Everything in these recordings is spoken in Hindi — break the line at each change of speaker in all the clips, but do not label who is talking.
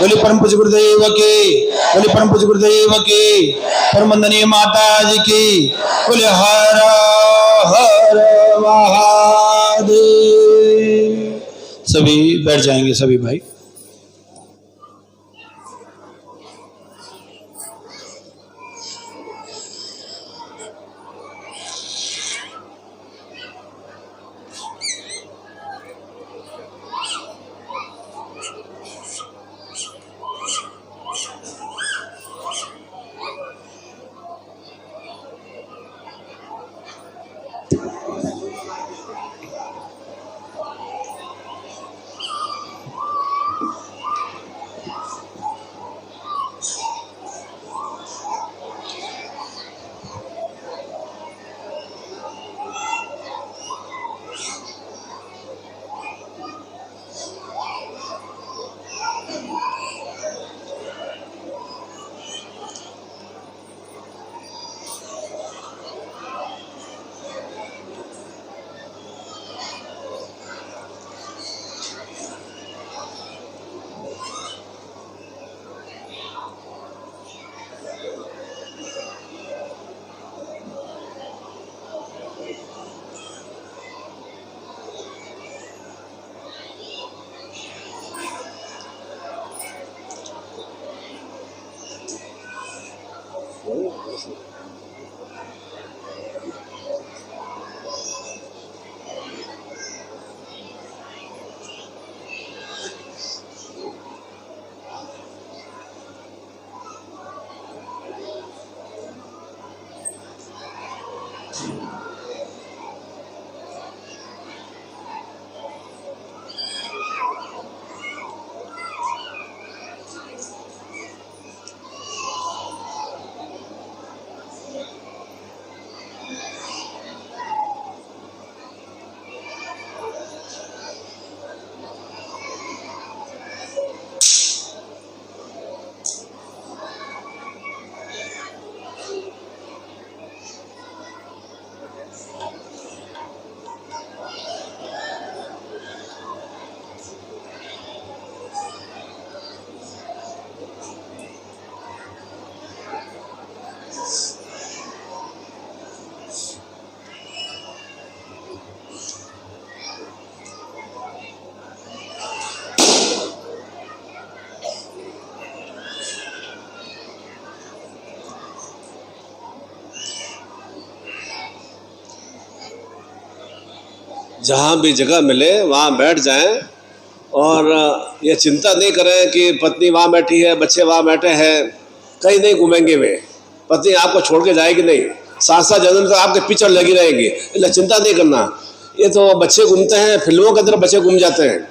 बोले परम पूज्य गुरुदेव के, बोले परम पूज्य गुरुदेव के, परम वंदनीय माता जी की, बोले हर हर महादेव। सभी बैठ जाएंगे सभी भाई।
जहाँ भी जगह मिले वहाँ बैठ जाएं और ये चिंता नहीं करें कि पत्नी वहाँ बैठी है, बच्चे वहाँ बैठे हैं, कहीं नहीं घूमेंगे वे। पत्नी आपको छोड़ के जाएगी नहीं, 7-7 जन्म तक आपके पीछे लगी रहेगी, इसलिए चिंता नहीं करना। ये तो बच्चे घूमते हैं, फिल्मों के अंदर बच्चे घूम जाते हैं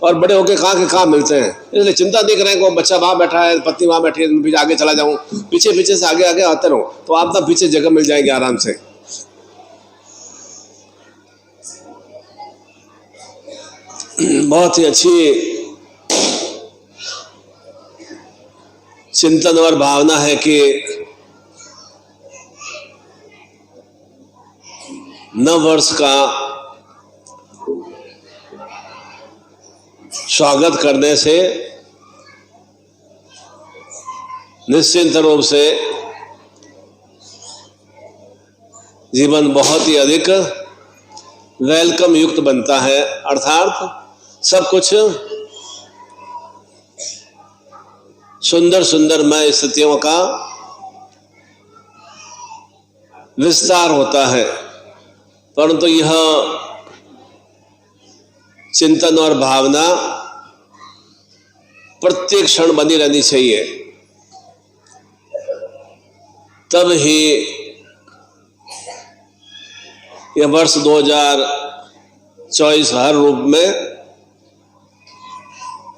और बड़े होकर कहाँ के कहाँ मिलते हैं, इसलिए चिंता नहीं करें कि बच्चा वहाँ बैठा है, पत्नी वहाँ बैठी है, पीछे आगे चला जाऊँ, पीछे पीछे से आगे आगे आते रहो तो आप तब पीछे जगह मिल जाएगी आराम से। बहुत ही अच्छी चिंतन और भावना है कि नव वर्ष का स्वागत करने से निश्चिंत रूप से जीवन बहुत ही अधिक वेलकम युक्त बनता है, अर्थात सब कुछ सुंदर सुंदरमय स्थितियों का विस्तार होता है। परंतु यह चिंतन और भावना प्रत्येक क्षण बनी रहनी चाहिए, तब ही यह वर्ष 2024 हर रूप में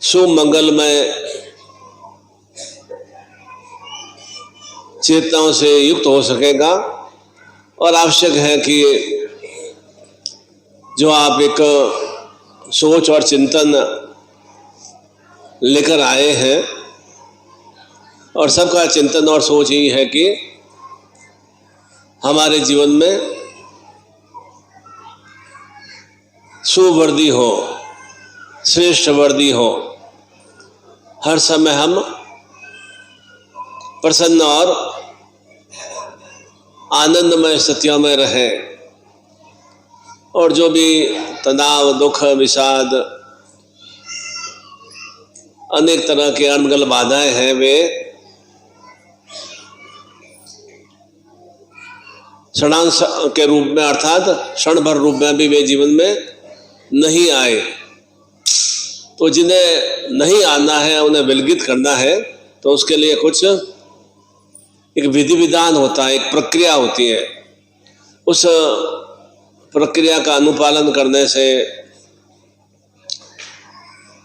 शुभ मंगलमय चेतनाओं से युक्त हो सकेगा। और आवश्यक है कि जो आप एक सोच और चिंतन लेकर आए हैं, और सबका चिंतन और सोच यही है कि हमारे जीवन में सुवर्दी हो, श्रेष्ठ वर्दी हो, हर समय हम प्रसन्न और आनंदमय स्थितियों में रहें, और जो भी तनाव, दुख, विषाद, अनेक तरह के अनगल बाधाएं हैं, वे क्षणांश के रूप में अर्थात क्षण भर रूप में भी वे जीवन में नहीं आए। तो जिन्हें नहीं आना है, उन्हें विलगित करना है, तो उसके लिए कुछ एक विधि विधान होता है, एक प्रक्रिया होती है। उस प्रक्रिया का अनुपालन करने से,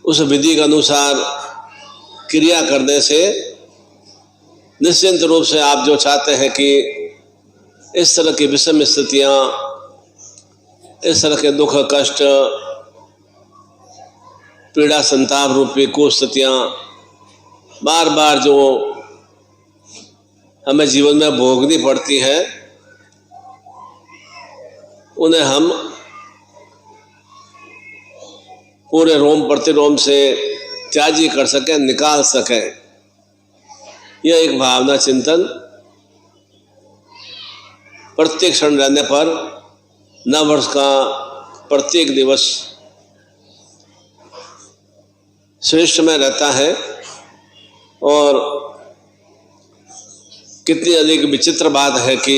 उस विधि के अनुसार क्रिया करने से निश्चिंत रूप से आप जो चाहते हैं कि इस तरह की विषम स्थितियाँ, इस तरह के दुख, कष्ट, पीड़ा, संताप रूपी कुस्थितियाँ बार बार जो हमें जीवन में भोगनी पड़ती है, उन्हें हम पूरे रोम प्रतिरोम से त्याजी कर सकें, निकाल सकें। यह एक भावना चिंतन प्रत्येक क्षण रहने पर नव वर्ष का प्रत्येक दिवस श्रेष्ठ में रहता है। और कितनी अधिक विचित्र बात है कि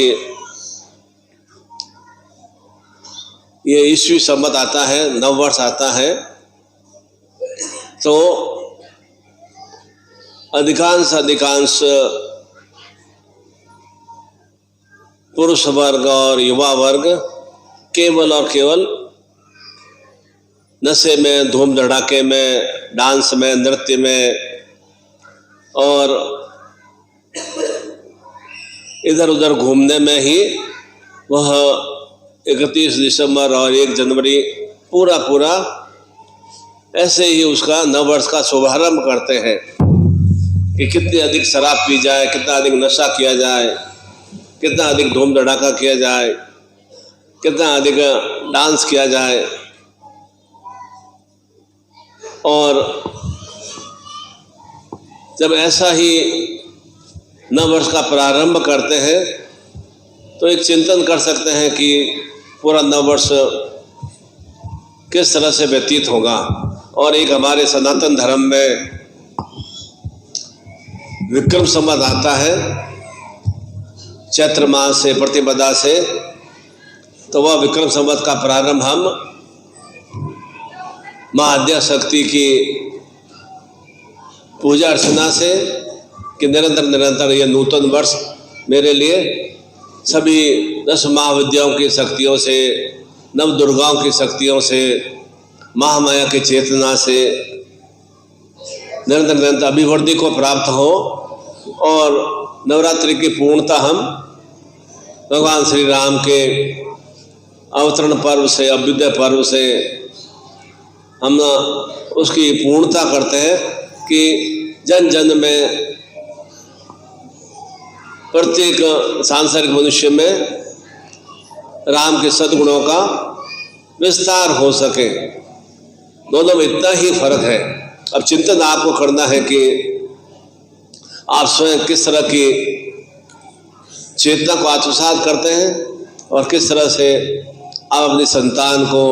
ये ईस्वी संवत आता है, नव वर्ष आता है, तो अधिकांश पुरुष वर्ग और युवा वर्ग केवल और केवल नशे में, धूम धड़ाके में, डांस में, नृत्य में और इधर उधर घूमने में ही वह 31 दिसंबर और 1 जनवरी पूरा ऐसे ही उसका नववर्ष का शुभारंभ करते हैं कि कितनी अधिक शराब पी जाए, कितना अधिक नशा किया जाए, कितना अधिक धूम धड़ाका किया जाए, कितना अधिक डांस किया जाए। और जब ऐसा ही नववर्ष का प्रारंभ करते हैं तो एक चिंतन कर सकते हैं कि पूरा नववर्ष किस तरह से व्यतीत होगा। और एक हमारे सनातन धर्म में विक्रम संवत आता है चैत्र मास से, प्रतिपदा से, तो वह विक्रम संवत का प्रारंभ हम माँ आद्या शक्ति की पूजा अर्चना से कि निरंतर ये नूतन वर्ष मेरे लिए सभी 10 महाविद्याओं की शक्तियों से, नव दुर्गाओं की शक्तियों से, महामाया की चेतना से निरंतर अभिवृद्धि को प्राप्त हो। और नवरात्रि की पूर्णता हम भगवान श्री राम के अवतरण पर्व से, अभ्युदय पर्व से हम उसकी पूर्णता करते हैं कि जन जन में, प्रत्येक सांसारिक मनुष्य में राम के सद्गुणों का विस्तार हो सके। दोनों में इतना ही फर्क है। अब चिंतन आपको करना है कि आप स्वयं किस तरह की चेतना को आत्मसात करते हैं और किस तरह से आप अपनी संतान को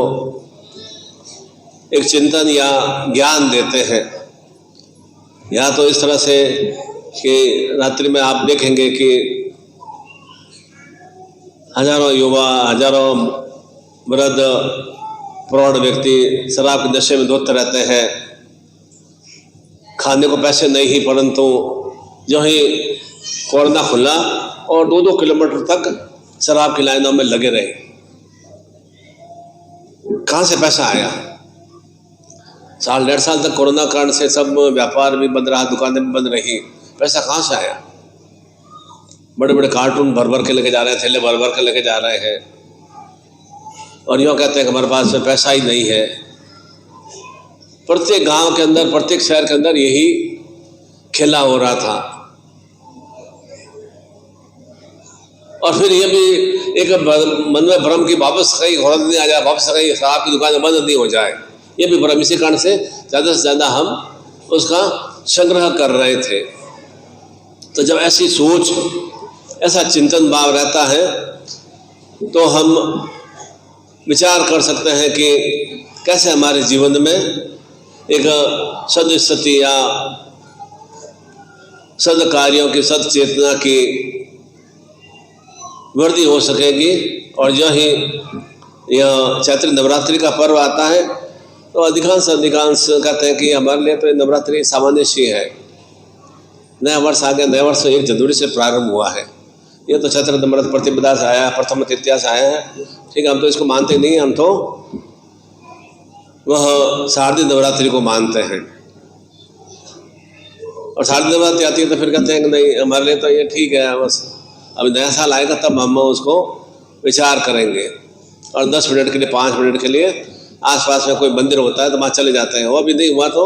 एक चिंतन या ज्ञान देते हैं। या तो इस तरह से कि रात्रि में आप देखेंगे कि हजारों युवा, हजारों वृद्ध, प्रौढ़ व्यक्ति शराब के नशे में धुत रहते हैं, खाने को पैसे नहीं ही, परंतु जो ही कोरोना खुला और 2-2 किलोमीटर तक शराब की लाइनों में लगे रहे। कहाँ से पैसा आया? 1.5 साल तक कोरोना कारण से सब व्यापार भी बंद रहा, दुकानें भी बंद रही, पैसा कहाँ से आया? बड़े बड़े कार्टून भर भर के लेके जा रहे हैं, थैले भर भर के लेके जा रहे हैं और यूँ कहते हैं कि हमारे पास में पैसा ही नहीं है। प्रत्येक गांव के अंदर, प्रत्येक शहर के अंदर यही खेला हो रहा था। और फिर ये भी एक मन में भ्रम की वापस कहीं घोड़ा नहीं आ जाए, वापस कहीं शराब की दुकानें बंद नहीं हो जाए। ये भी भ्रम, इसी कारण से ज़्यादा हम उसका संग्रह कर रहे थे। तो जब ऐसी सोच, ऐसा चिंतन भाव रहता है तो हम विचार कर सकते हैं कि कैसे हमारे जीवन में एक सदस्थिति या सद कार्यों की, सद चेतना की वृद्धि हो सकेगी। और जो ही यह चैत्र नवरात्रि का पर्व आता है तो अधिकांश कहते हैं कि हमारे लिए तो नवरात्रि सामान्य सी है। नया वर्ष आ गया, नया वर्ष 1 जनवरी से प्रारंभ हुआ है। ये तो चैत्र नवरात्र प्रतिपदा से आया, प्रथम तृतीया से आया है, ठीक है। हम तो इसको मानते नहीं, हम तो वह शारदीय नवरात्रि को मानते हैं। और शारदीय नवरात्रि आती है तो फिर कहते हैं कि नहीं, हमारे लिए तो ये ठीक है, बस अभी नया साल आएगा तब हम उसको विचार करेंगे। और 10 मिनट के लिए, 5 मिनट के लिए आसपास में कोई मंदिर होता है तो वहाँ चले जाते हैं। वो भी नहीं हुआ तो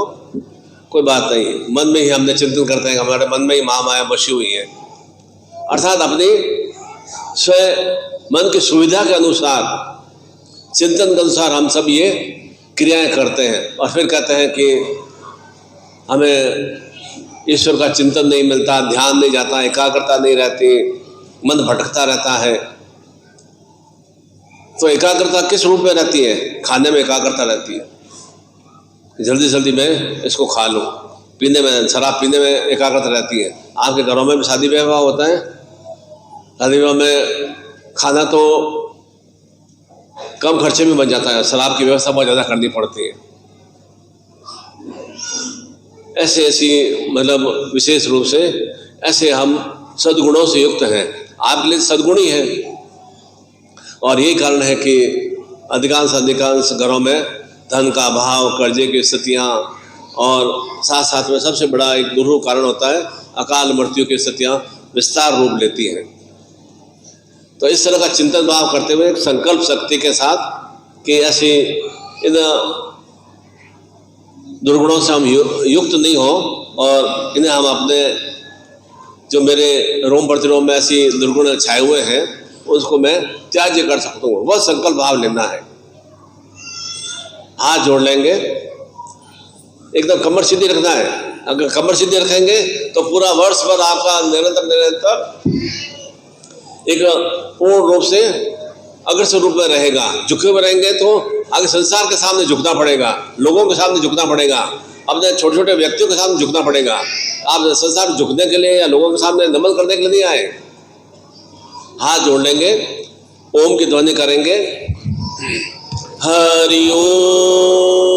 कोई बात नहीं, मन में ही हमने चिंतन करते हैं, हमारे मन में ही महामाया बसी हुई है। अर्थात अपनी स्वयं मन की सुविधा के अनुसार, चिंतन के अनुसार हम सब ये क्रियाएं करते हैं। और फिर कहते हैं कि हमें ईश्वर का चिंतन नहीं मिलता, ध्यान नहीं जाता, एकाग्रता नहीं रहती, मन भटकता रहता है। तो एकाग्रता किस रूप में रहती है? खाने में एकाग्रता रहती है, जल्दी जल्दी मैं इसको खा लूँ। पीने में, शराब पीने में एकाग्रता रहती है। आपके घरों में भी शादी विवाह होता है, शादी विवाह में खाना तो कम खर्चे में बन जाता है, शराब की व्यवस्था बहुत ज़्यादा करनी पड़ती है। ऐसी मतलब विशेष रूप से ऐसे हम सद्गुणों से युक्त हैं। आपके लिए सद्गुण ही है। और यही कारण है कि अधिकांश घरों में धन का अभाव, कर्जे की स्थितियाँ, और साथ साथ में सबसे बड़ा एक दुर्लभ कारण होता है अकाल मृत्यु की स्थितियाँ विस्तार रूप लेती हैं। तो इस तरह का चिंतन भाव करते हुए संकल्प शक्ति के साथ कि ऐसी इन दुर्गुणों से हम युक्त नहीं हो और इन्हें हम अपने, जो मेरे रोम प्रतिरोम में ऐसी दुर्गुण छाए हुए हैं उसको मैं त्याज्य कर सकता हूँ, वह संकल्प भाव लेना है। हाथ जोड़ लेंगे, एकदम कमर सीधी रखना है। अगर कमर सीधी रखेंगे तो पूरा वर्ष भर आपका निरंतर एक पूर्ण रूप से अग्रसर रूप में रहेगा। झुके हुए रहेंगे तो आगे संसार के सामने झुकना पड़ेगा, लोगों के सामने झुकना पड़ेगा, अपने छोटे छोटे व्यक्तियों के सामने झुकना पड़ेगा। आप संसार झुकने के लिए या लोगों के सामने नमन करने के लिए नहीं आए। हाथ जोड़ लेंगे, ओम की ध्वनि करेंगे, हरि ओम,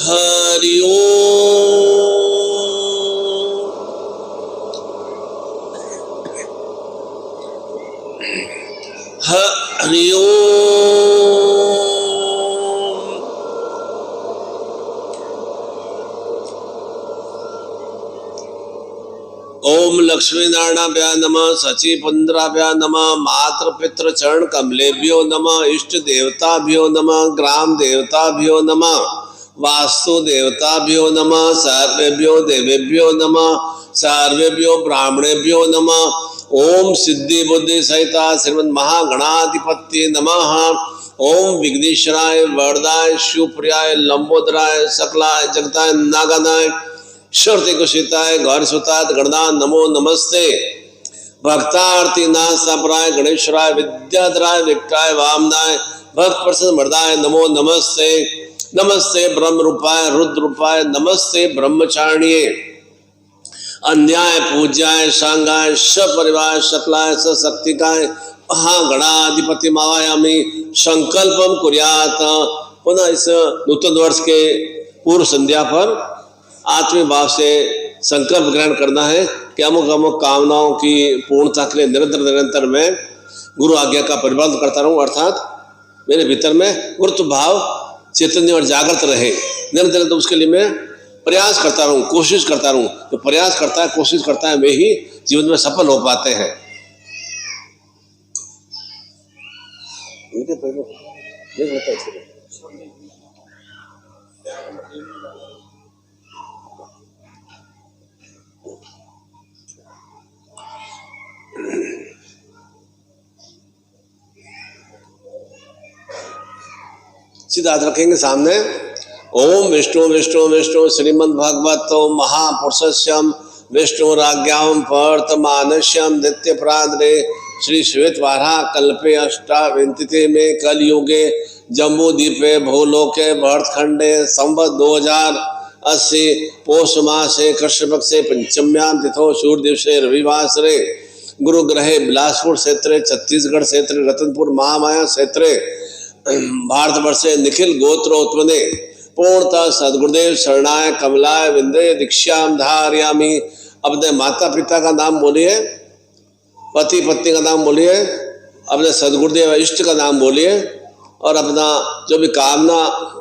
हरि ओम, हरि ओम, ओम लक्ष्मी नारायणाभ्यां नमः, सची पुंद्राभ्यां नमः, मातृ पितृ चरण कमलेभ्यो नमः, इष्ट देवताभ्यो नमः, ग्राम देवताभ्यो नमः, वास्तु देवताभ्यो नमः, सर्वेभ्यो देवेभ्यो नमः, सर्वेभ्यो ब्राह्मणेभ्यो नमः। ओम सिद्धि बुद्धि सहिता श्रीमद महागणाधिपत्ये नमः। ओम विघ्नेश्वराय वरदाय शिवप्रियाय लंबोदराय सकलाय जगताय नागानाय श्रुति कुशिताय गौर सुताय गणना नमो नमस्ते। भक्तार्थी नाथ संप्राय गणेश्वराय विद्याधराय विक्टाय वामनाय भक्त प्रसन्न मर्दाय नमो नमस्ते। नमस्ते ब्रह्म रूपाय रुद्र रूपाय नमस्ते ब्रह्मचारिणे अन्याय पूज्याय सांगाय सपरिवार सकलाय सशक्तिकाय महागणाधिपति मावायामी संकल्पम कुर्यात। पुनः इस नूतन वर्ष के पूर्व संध्या पर आत्मीय भाव से संकल्प ग्रहण करना है कि अमुक अमुक कामनाओं की पूर्णता के लिए निरंतर मैं गुरु आज्ञा का परिपालन करता रहूं। अर्थात मेरे भीतर में गुरुत्व भाव चैतन्य और जागृत रहे निरंतर, तो उसके लिए मैं प्रयास करता रहूं, कोशिश करता रहूं। तो प्रयास करता है, कोशिश करता है, वे ही जीवन में सफल हो पाते हैं। सीधा हाथ रखेंगे सामने। ओम विष्णु विष्णु विष्णु श्रीमद् भागवत महापुरुषस्यम विष्णु राज्ञाम वर्तमानस्यम नित्य प्राद्रे श्री श्वेत वाराह कल्पे अष्टाविंशति में कलयुगे जम्बू द्वीपे भूलोके भरतखंडे संवत 2080 पौष मासे कृष्ण पक्षे पंचम्याम तिथो सूर्य दिवसे रविवासरे गुरुग्रहे बिलासपुर क्षेत्रे छत्तीसगढ़ क्षेत्रे रतनपुर महामाया क्षेत्रे भारतवर्षे निखिल गोत्रोत्पन्ने पूर्णतः सदगुरुदेव शरणाय कमलाय विंदे दीक्षाम धारयामि। अपने माता पिता का नाम बोलिए, पति पत्नी का नाम बोलिए, अपने सदगुरुदेव इष्ट का नाम बोलिए और अपना जो भी कामना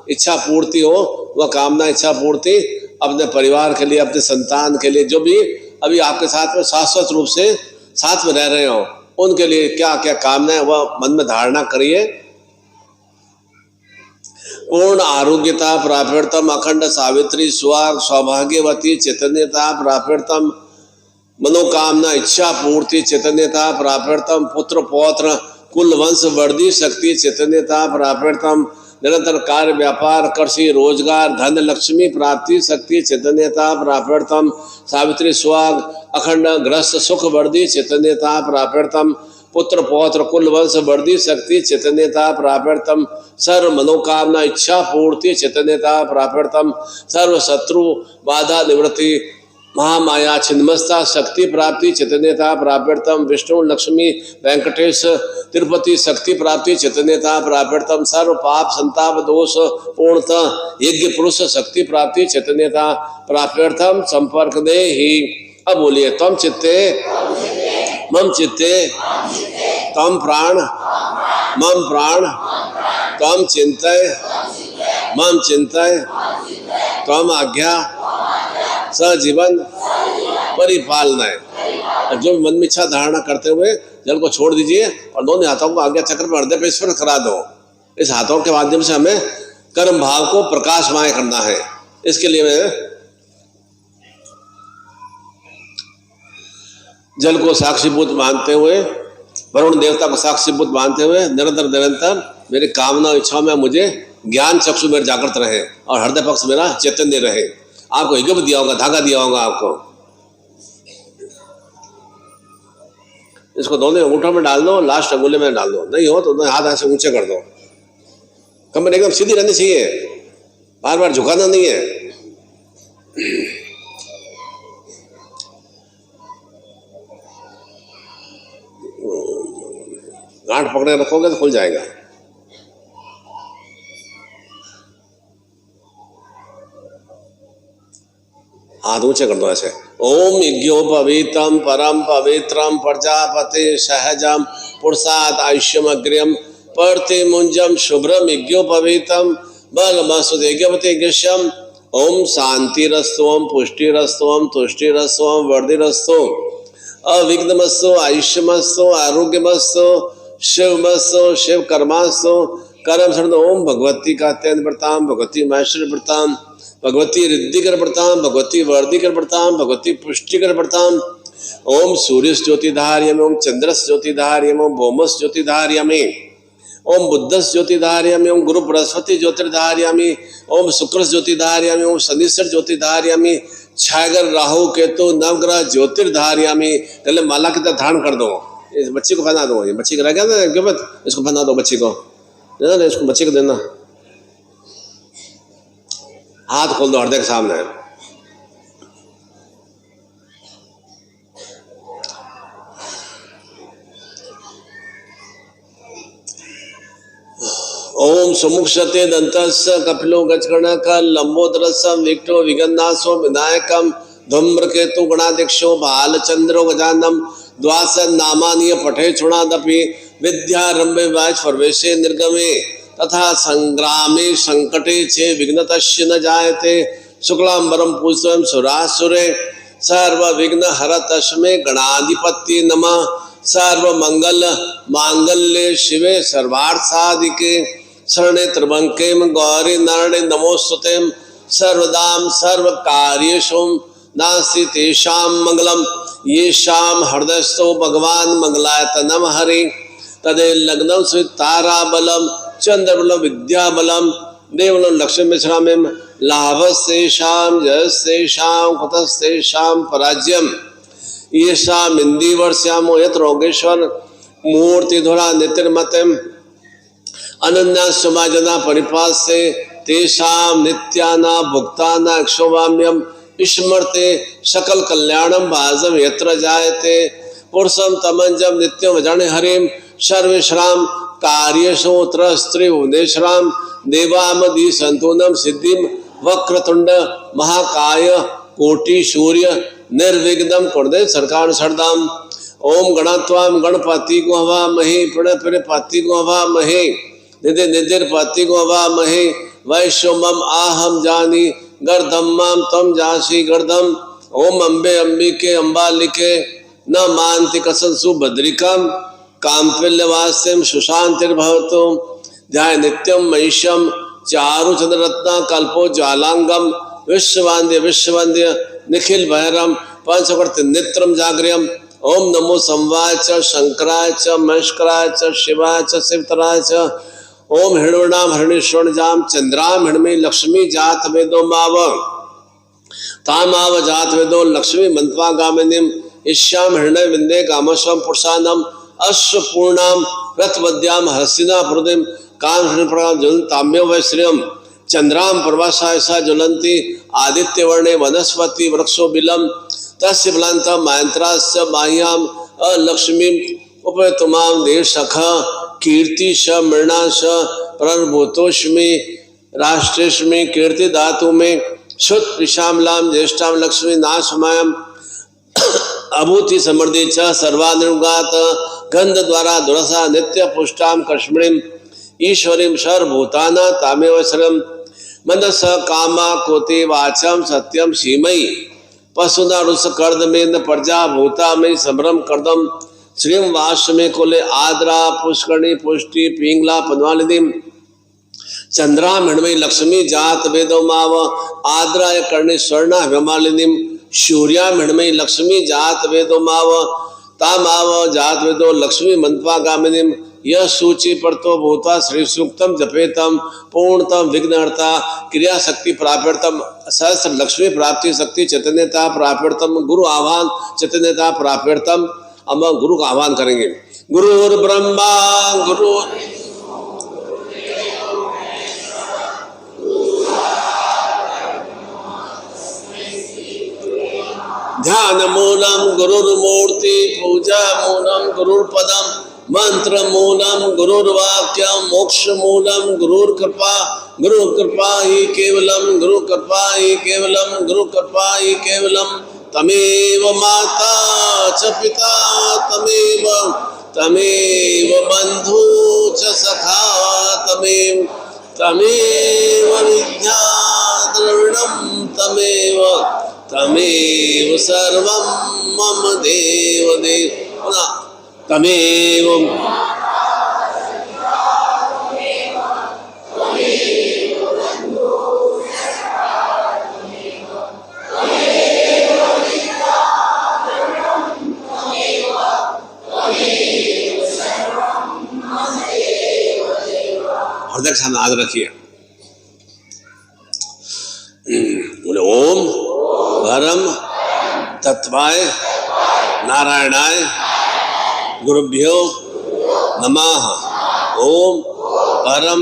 इच्छा पूर्ति हो वह कामना इच्छा पूर्ति अपने परिवार के लिए, अपने संतान के लिए, जो भी अभी आपके साथ में शाश्वत रूप से साथ में रह रहे हो उनके लिए क्या क्या कामना है वह मन में धारणा करिए। पूर्ण आरोग्यता प्राप्यर्थम अखंड सावित्री सुहाग सौभाग्यवती चैतन्यता प्राप्यर्थम मनोकामना इच्छा पूर्ति चैतन्यता प्राप्यर्थम पुत्र पौत्र कुल वंश वर्धी शक्ति चैतन्यता प्राप्यर्थम निरंतर कार्य व्यापार कृषि रोजगार धन लक्ष्मी प्राप्ति शक्ति चैतन्यता प्राप्यर्थम सावित्री सुहाग अखंड ग्रस्त सुख वर्धी चैतन्यता प्राप्यर्थम पुत्र पौत्र कुल वंश वर्धी शक्ति चैतन्यता प्राप्यर्थम सर्व मनोकामना इच्छा पूर्ति चैतन्यता प्राप्यर्थम सर्व शत्रु बाधा निवृत्ति महामाया छिन्नमस्ता शक्ति प्राप्ति चैतन्यता प्राप्यर्थम विष्णु लक्ष्मी वेंकटेश तिरुपति शक्ति प्राप्ति चैतन्यता प्राप्यर्थम सर्व पाप संताप दोष पूर्णतः यज्ञ पुरुष शक्ति प्राप्ति चैतन्यता प्राप्यर्थम संपर्क दे ही। अब बोलिए तम चित्ते मम चित्ते तम प्राण मम प्राण तम चिंतय मम चिंतय तम आज्ञा सजीवन परिपालना। जो मन में इच्छा धारणा करते हुए जल को छोड़ दीजिए और दोनों हाथों को आज्ञा चक्र पर हृदय पे स्पर्श करा दो। इस हाथों के माध्यम से हमें कर्म भाव को प्रकाशमय करना है। इसके लिए मैं जल को साक्षीभूत मानते हुए वरुण देवता को साक्षीभूत मानते हुए निरंतर मेरी कामना इच्छाओं में मुझे ज्ञान चक्षु मेरे जागृत रहे और हृदय पक्ष मेरा चैतन्य रहे। आपको हिगब दिया होगा, धागा दिया होगा आपको, इसको दोनों अंगूठों में डाल दो, लास्ट अंगुले में डाल दो, नहीं हो तो दोनों हाथ ऐसे ऊंचे कर दो। कमर एकदम सीधी रहनी चाहिए, बार बार झुकाना नहीं है। गांठ पकड़े रखोगे तो खुल जाएगा। हाथ ऊंचे कर दो ऐसे। ओम यज्ञोपवीतम परम पवित्रम प्रजापति सहजम पुरुषात् आयुष्यम अग्र्यम पर्ति मुंजम शुभ्रम यज्ञोपवीतम बलमसुदेज्ञपति यज्ञम। ओम शांतिरस्तुम पुष्टिरस्तुम तुष्टिरस्तुम वर्धिरस्तु अविघ्नमस्तु आयुष्यमस्तु आरोग्यमस्तु शिवमस्तु शिव कर्मास्तु कर्म शरण। ओम भगवती का तेन प्रताम भगवती महेश्वरी प्रताम भगवती रिद्धिकर प्रताम भगवती वर्धिकर प्रताम भगवती पुष्टिकर प्रताम। ओम सूर्य ज्योतिधार्यम ओम चंद्रस ज्योतिधार्यम ओम भौमस ज्योतिधार्यमी ओम बुद्धस ज्योतिधार्यमी ओम गुरु बृहस्पति ज्योतिर्धार्यमी ओम शुक्र ज्योतिधार्यमी ओम शनिश्चर ज्योतिधार्यमी छागर राहु केतु नवग्रह ज्योतिर्धार्यमी। पहले माला की तरह धारण कर दो। इस बच्ची को पहना दो, ये बच्ची को रह गया ना क्यों मत, इसको पहना दो बच्ची को, देना इसको बच्ची को देना। हाथ खोल दो हृदय के सामने। ओम सुमुक्षते दंतस्य कपिलो गजगणक लंबोदरसम विक्टो विगन्नासो विनायकम धूम्रकेतु गणाध्यक्षो बालचंद्रो गजानम द्वास नामानीय पठे क्षुणादपि विद्यारंभे वाच प्रवेशे निर्गमे तथा संग्रामे संकटे चे विघ्नतस्य न जायते शुक्लांबरम पूजतम सुरासुरे सर्व विघ्न हर तस्मे गणाधिपति नमः। सर्व मंगल मांगल्ये शिवे सर्वार्थ साधिके शरणे त्र्यंबके गौरी नारायणे नमोस्तुते सर्वदाम सर्व कार्येषु नास्ति तेषां मंगलम येषां हृदयस्थो भगवान मंगलायतनम हरि तदे लग्नं स्विताराबलम चंद्रबलम विद्याबलम देवबलम लक्ष्मी विश्रामिम लाभस्तेषां जयस्तेषां कुतस्तेषां पराज्यम येषाम् इंदिवर्ष्यामो यत्र योगेश्वर मूर्तिधुरा नितिर्मतिम अनन्या समाजना परिपास्य तेषां नित्याना भुक्ताना क्षोभाम्यम स्मरते सकल कल्याणम भाजम यत्र जायते पुरुषम तमंजम नित्यम जन हरिम सर्वेश्राम कार्यशोत्र स्त्री भुवनेश्वराम देवामदि संतूनम सिद्धिम वक्रतुंड महाकाय कोटि सूर्य निर्विघ्नम कुर्दे सरकार सरदाम ओम गणत्वाम गणपति को हवा महे प्रणपति को हवा महे निधि निधिर्पति को हवा महे वैश्वम आहम जानी गर्दम्माम तम जासी गर्दम ओम अम्बे अंबिके अम्बालिके न मानति कसंसु भद्रिकम काम्पिल्यवास्यम सुशांतिर्भवतु ध्याय नित्यम महिषम चारु चंद्ररत्न कल्पो ज्वालांगम विश्ववंद्य विश्ववंद्य निखिल भैरम पंचवर्त नेत्रम जाग्र्यम ओम नमो संवाय च शंकराय च महेश्वराय च शिवाय च शिवतराय च ओम हिरणोणाम हरणेश्वर जाम चंद्राम हिणमे लक्ष्मी जात वेदो माव तामाव जात वेदो लक्ष्मी मंत्वा गामिनीम ईश्याम हृणय विंदे कामस्वम पुरुषानम अश्वपूर्णाम रथवद्याम हस्तिना प्रदिम काम हृणप्रणाम जल ताम्यो वैश्रियम चंद्राम प्रभासायसा ज्वलंती आदित्य वर्णे वनस्पति वृक्षो बिलम तस्य बलांत मायंत्रास्य बाह्याम अलक्ष्मी उपयतुमाम देव सखा कीर्ति श मृणा श प्रभूतोष्मी राष्ट्रेष्मी कीर्ति धातु में शुद्ध पिशामलाम ज्येष्ठाम लक्ष्मी नाशमायम अभूति समृद्धि च सर्वानुगात गंध द्वारा दुरसा नित्य पुष्टाम कश्मीरिम ईश्वरीम सर्वभूताना तामेव शरम मनस कामा कोति वाचम सत्यम सीमई पशुना रुस कर्दमेन प्रजा भूता में संभ्रम कर्दम श्रीम वास में कोले आद्रा पुष्करणी पुष्टि पिंगला पद्मालिदिम चंद्रा मृणमयी लक्ष्मी जात वेदो माव आद्रा कर्णी स्वर्णा हिमालिनिम सूर्या मृणमयी लक्ष्मी जात वेदो माव तामाव जात वेदो लक्ष्मी मंत्वा गामिनीम यह सूची पर तो भूता श्री सूक्तम जपेतम पूर्णतम विघ्नहर्ता क्रिया शक्ति प्राप्यर्थम सहस्र लक्ष्मी प्राप्ति शक्ति चैतन्यता प्राप्यर्थम गुरु आह्वान चैतन्यता प्राप्यर्थम। अब हम गुरु का आह्वान करेंगे। गुरुर् ब्रह्मा गुरु ध्यान मूलम गुरुर्मूर्ति पूजा मूलम गुरुर्पदम मंत्र मूलम गुरुर्वाक्यम मोक्ष मूलम गुरुर्कृपा गुरु कृपा ही केवलम गुरु कृपा ही केवलम गुरु कृपा ही केवलम तमेव माता च पिता तमेव बंधु च सखा तमेव विद्या द्रविणम तमेव सर्वं मम देव देव तमेव हृदय के सामने आग रखिए। बोले ओम परम तत्वाय नारायणाय गुरुभ्यो नमः। ओम परम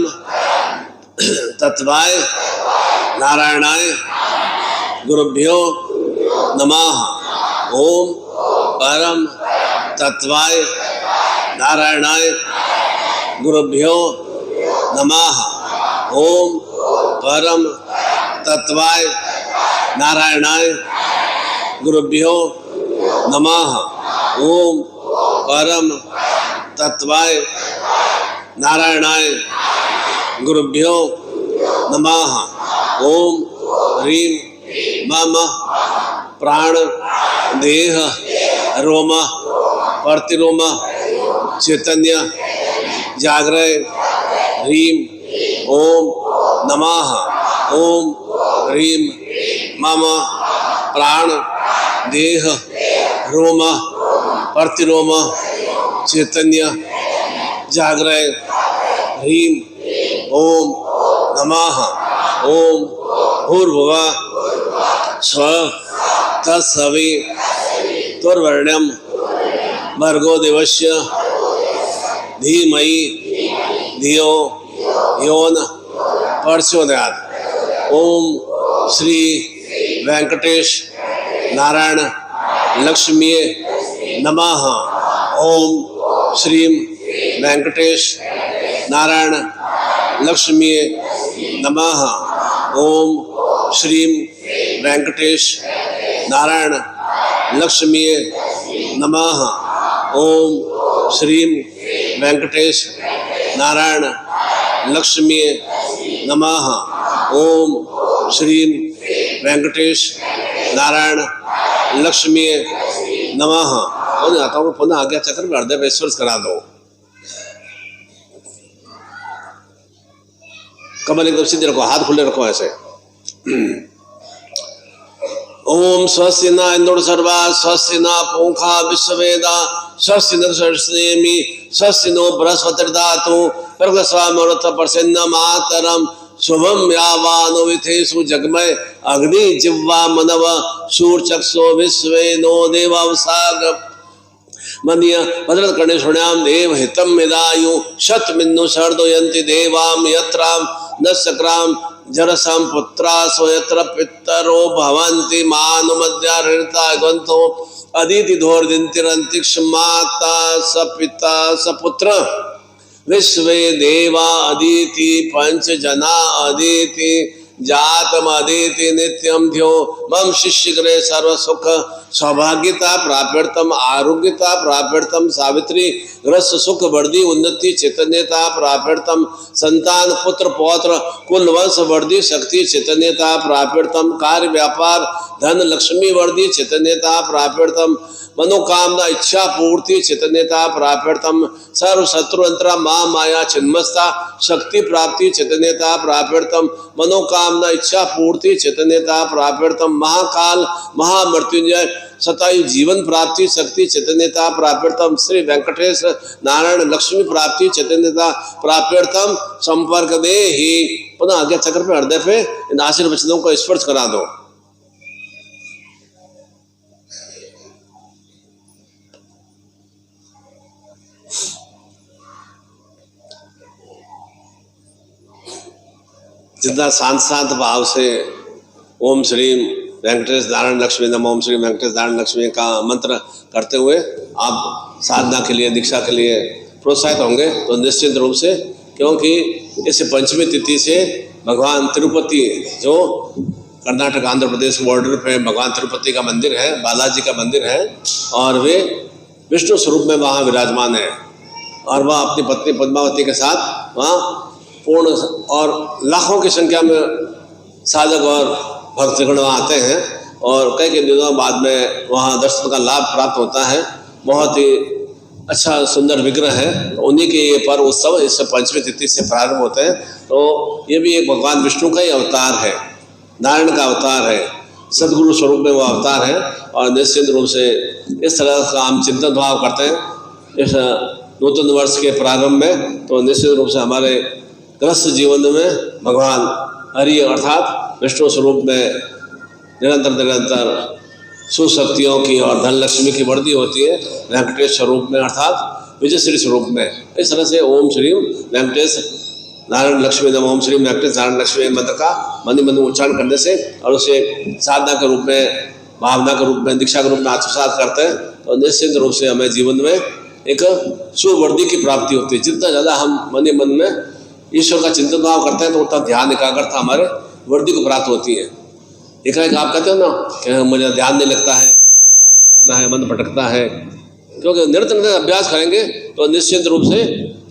तत्वाय नारायणाय गुरुभ्यो नमः। ओम परम तत्वाय नारायणाय गुरुभ्यो नमः। ओम परम तत्वाय नारायणाय गुरुभ्यो नमः। ओम परम तत्वाय नारायणाय गुरुभ्यो नमः। ओम ह्रीं मम प्राण देह रोम प्रतिरोम चैतन्य जागृय ह्रीं ओम नमः। ओम ह्रीं मम प्राण देह रोम प्रतिरोम चैतन्य जागृय ह्रीं ओम नमः ओम भूर्भुवः स्वः तत्सवितुर्वरेण्यं भर्गो देवस्य धीमहि धियो यो नः प्रचोदयात्। ओम श्री वेंकटेश नारायण लक्ष्मी नमः। ओम श्री वेंकटेश नारायण लक्ष्मी नमः। ओम श्री वेंकटेश नारायण लक्ष्मी नमः। ओम श्री वेंकटेश नारायण लक्ष्मी नमः। ओम श्री वेंकटेश नारायण लक्ष्मी नमः। और आता हूँ पुनः आज्ञा चक्र में हृदय पे स्पर्श करा दो। कमर एकदम सीधे रखो, हाथ खुले रखो ऐसे। ओम स्वस्ति न इंद्र सर्वा स्वस्ति न पूंखा विश्ववेदा स्वस्ति न सरस्वती स्वस्ति नो बृहस्पतिर्धातु प्रगस्वामृत प्रसन्न मातरम शुभम यावानो विथेषु जगमय अग्नि जिह्वा मनव शूरचक्षो विश्वे नो देवावसाग मनीय भद्रत कर्णे शृण्याम देव हितम मिदायु शतमिन्नु शर्दोयन्ति देवाम यत्राम न सक्राम जरसम पुत्रा स्वयत्र पितरो भवन्ति मानुमद्याहृता ग्रंथो अदिति धोर्दिन्तिरंतिक्ष माता सपिता सपुत्र विश्वे देवा अदिति पंच जना अदिति जातम अदिति नित्यम ध्यो मम शिष्यग्रे सर्व सुख सौभाग्यता प्राप्यर्थम आरोग्यता प्राप्यर्थम सावित्री रस सुख वर्धि उन्नति चैतन्यता प्राप्यर्थम संतान पुत्र पौत्र कुल वंश वर्धि शक्ति चैतन्यता प्राप्यर्थम कार्य व्यापार धन लक्ष्मी वर्धि चैतन्यता प्राप्यर्थम मनोकामना इच्छा पूर्ति चैतन्यता प्राप्यर्थम सर्व शत्रु अंतरा माँ माया छिन्मस्ता शक्ति प्राप्ति चैतन्यता प्राप्यर्थम मनोकामना इच्छा पूर्ति चैतन्यता प्राप्यर्थम महाकाल महामृत्युंजय सतायु जीवन प्राप्ति शक्ति चैतन्यता प्राप्यर्थम श्री वेंकटेश नारायण लक्ष्मी प्राप्ति चैतन्यता प्राप्यर्थम संपर्क दे ही। पुनः आज्ञा चक्र पे हृदय पे इन आशीर्वचनों को स्पर्श करा दो। जितना शांत शांत भाव से ओम श्री वेंकटेश नारायण लक्ष्मी नमः ओम श्री वेंकटेश नारायण लक्ष्मी का मंत्र करते हुए आप साधना के लिए दीक्षा के लिए प्रोत्साहित होंगे तो निश्चित रूप से, क्योंकि इस पंचमी तिथि से भगवान तिरुपति जो कर्नाटक आंध्र प्रदेश बॉर्डर पे भगवान तिरुपति का मंदिर है, बालाजी का मंदिर है और वे विष्णु स्वरूप में वहाँ विराजमान है और वह अपनी पत्नी पद्मावती के साथ वहाँ पूर्ण और लाखों की संख्या में साधक और भक्तगण वहाँ आते हैं और कई दिनों बाद में वहाँ दर्शन का लाभ प्राप्त होता है। बहुत ही अच्छा सुंदर विग्रह है। तो उन्हीं के ये पर्व उत्सव इस पंचमी तिथि से प्रारंभ होते हैं। तो ये भी एक भगवान विष्णु का ही अवतार है, नारायण का अवतार है, सदगुरु स्वरूप में वो अवतार है और निश्चित रूप से इस तरह का हम चिंतन भाव करते हैं इस नूतन वर्ष के प्रारंभ में। तो निश्चित रूप से हमारे ग्रस्त जीवन में भगवान हरि अर्थात विष्णु स्वरूप में निरंतर सुशक्तियों की और धन लक्ष्मी की वृद्धि होती है वेंकटेश स्वरूप में अर्थात विजय श्री स्वरूप में। इस तरह से ओम श्री वेंकटेश नारायण लक्ष्मी नमः ओम श्री वेंकटेश नारायण लक्ष्मी मंत्र का मन मन उच्चारण करने से और उसे साधना के रूप में भावना के रूप में दीक्षा के रूप में आत्मसात करते हैं तो निश्चित रूप से हमें जीवन में एक सुवृद्धि की प्राप्ति होती है। जितना ज़्यादा हम मन में ईश्वर का चिंतन भाव करते हैं तो उतना ध्यान एकाग्रता हमारे वृद्धि को प्राप्त होती है। एक आप कहते हो ना कि मुझे ध्यान नहीं लगता है, मन भटकता है, क्योंकि निरंतर अभ्यास करेंगे तो निश्चित रूप से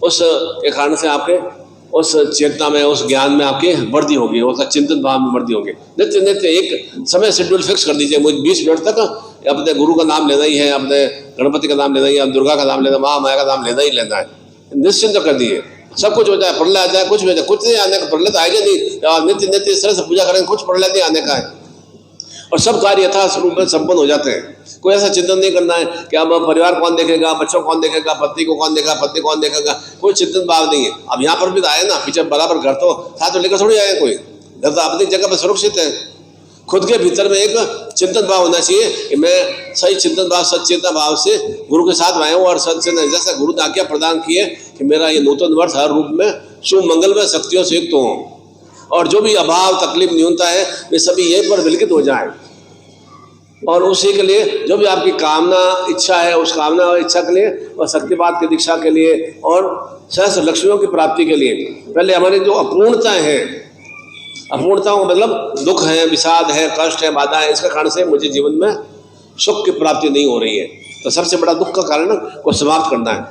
उस के कारण से आपके उस चेतना में उस ज्ञान में आपकी वृद्धि होगी, उसका चिंतन भाव में वृद्धि होगी। नित्य नित्य एक समय शेड्यूल फिक्स कर दीजिए, मुझे 20 मिनट तक अपने गुरु का नाम लेना ही है, अपने गणपति का नाम लेना ही है, दुर्गा का नाम लेना, माँ माया का नाम लेना ही लेना है। निश्चिंत कर दिए, सब कुछ हो जाए, प्रलय आ जाए, कुछ भी हो जाए, कुछ नहीं आने का, प्रलय तो आएगा नहीं। नित्य नित्य इस तरह से पूजा करेंगे, कुछ प्रलय नहीं आने का है। और सब कार्य यथार्थ रूप में संपन्न हो जाते हैं। कोई ऐसा चिंतन नहीं करना है कि अब परिवार कौन देखेगा, बच्चों कौन देखेगा, पत्नी को कौन देखेगा, पत्नी कौन देखेगा, कोई चिंतन भाव नहीं है। अब यहाँ पर भी तो आए ना, पीछे बराबर घर तो साथ में लेकर थोड़ी आए, कोई घर तो अपनी जगह पर सुरक्षित है। खुद के भीतर में एक चिंतन भाव होना चाहिए कि मैं सही चिंतन भाव, सचेतना भाव से गुरु के साथ आया हूँ और सचेतना जैसा गुरु ने आज्ञा प्रदान की है कि मेरा ये नूतन वर्ष हर रूप में शुभ मंगल में शक्तियों से युक्त हो और जो भी अभाव, तकलीफ, न्यूनता है वे सभी यहीं पर विलकित हो जाए। और उसी के लिए जो भी आपकी कामना, इच्छा है, उस कामना और इच्छा के लिए और शक्तिपात की दीक्षा के लिए और सहस्र लक्ष्मियों की प्राप्ति के लिए पहले हमारी जो अपूर्णताएं हैं, अपूर्णताओं का मतलब दुख है, विषाद है, कष्ट है, बाधा है, इसके कारण से मुझे जीवन में सुख की प्राप्ति नहीं हो रही है। तो सबसे बड़ा दुख का कारण को समाप्त करना है,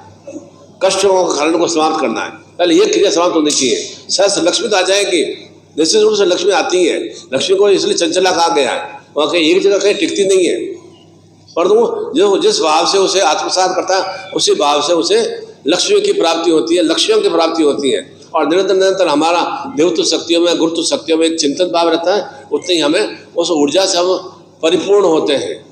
कष्टों का कारण को समाप्त करना है। पहले ये क्रिया समाप्त होनी चाहिए। सहस्र लक्ष्मी तो आ जाएगी, निश्चित रूप से लक्ष्मी आती है। लक्ष्मी को इसलिए चंचला कहा गया है, वह कहीं एक जगह कहीं टिकती नहीं है, परंतु जो जिस भाव से उसे आत्मसात करता है उसी भाव से उसे लक्ष्मी की प्राप्ति होती है, लक्ष्यों की प्राप्ति होती है। और निरंतर निरंतर हमारा देवत्व शक्तियों में, गुरुत्व शक्तियों में एक चिंतन भाव रहता है, उतने ही हमें उस ऊर्जा से हम परिपूर्ण होते हैं।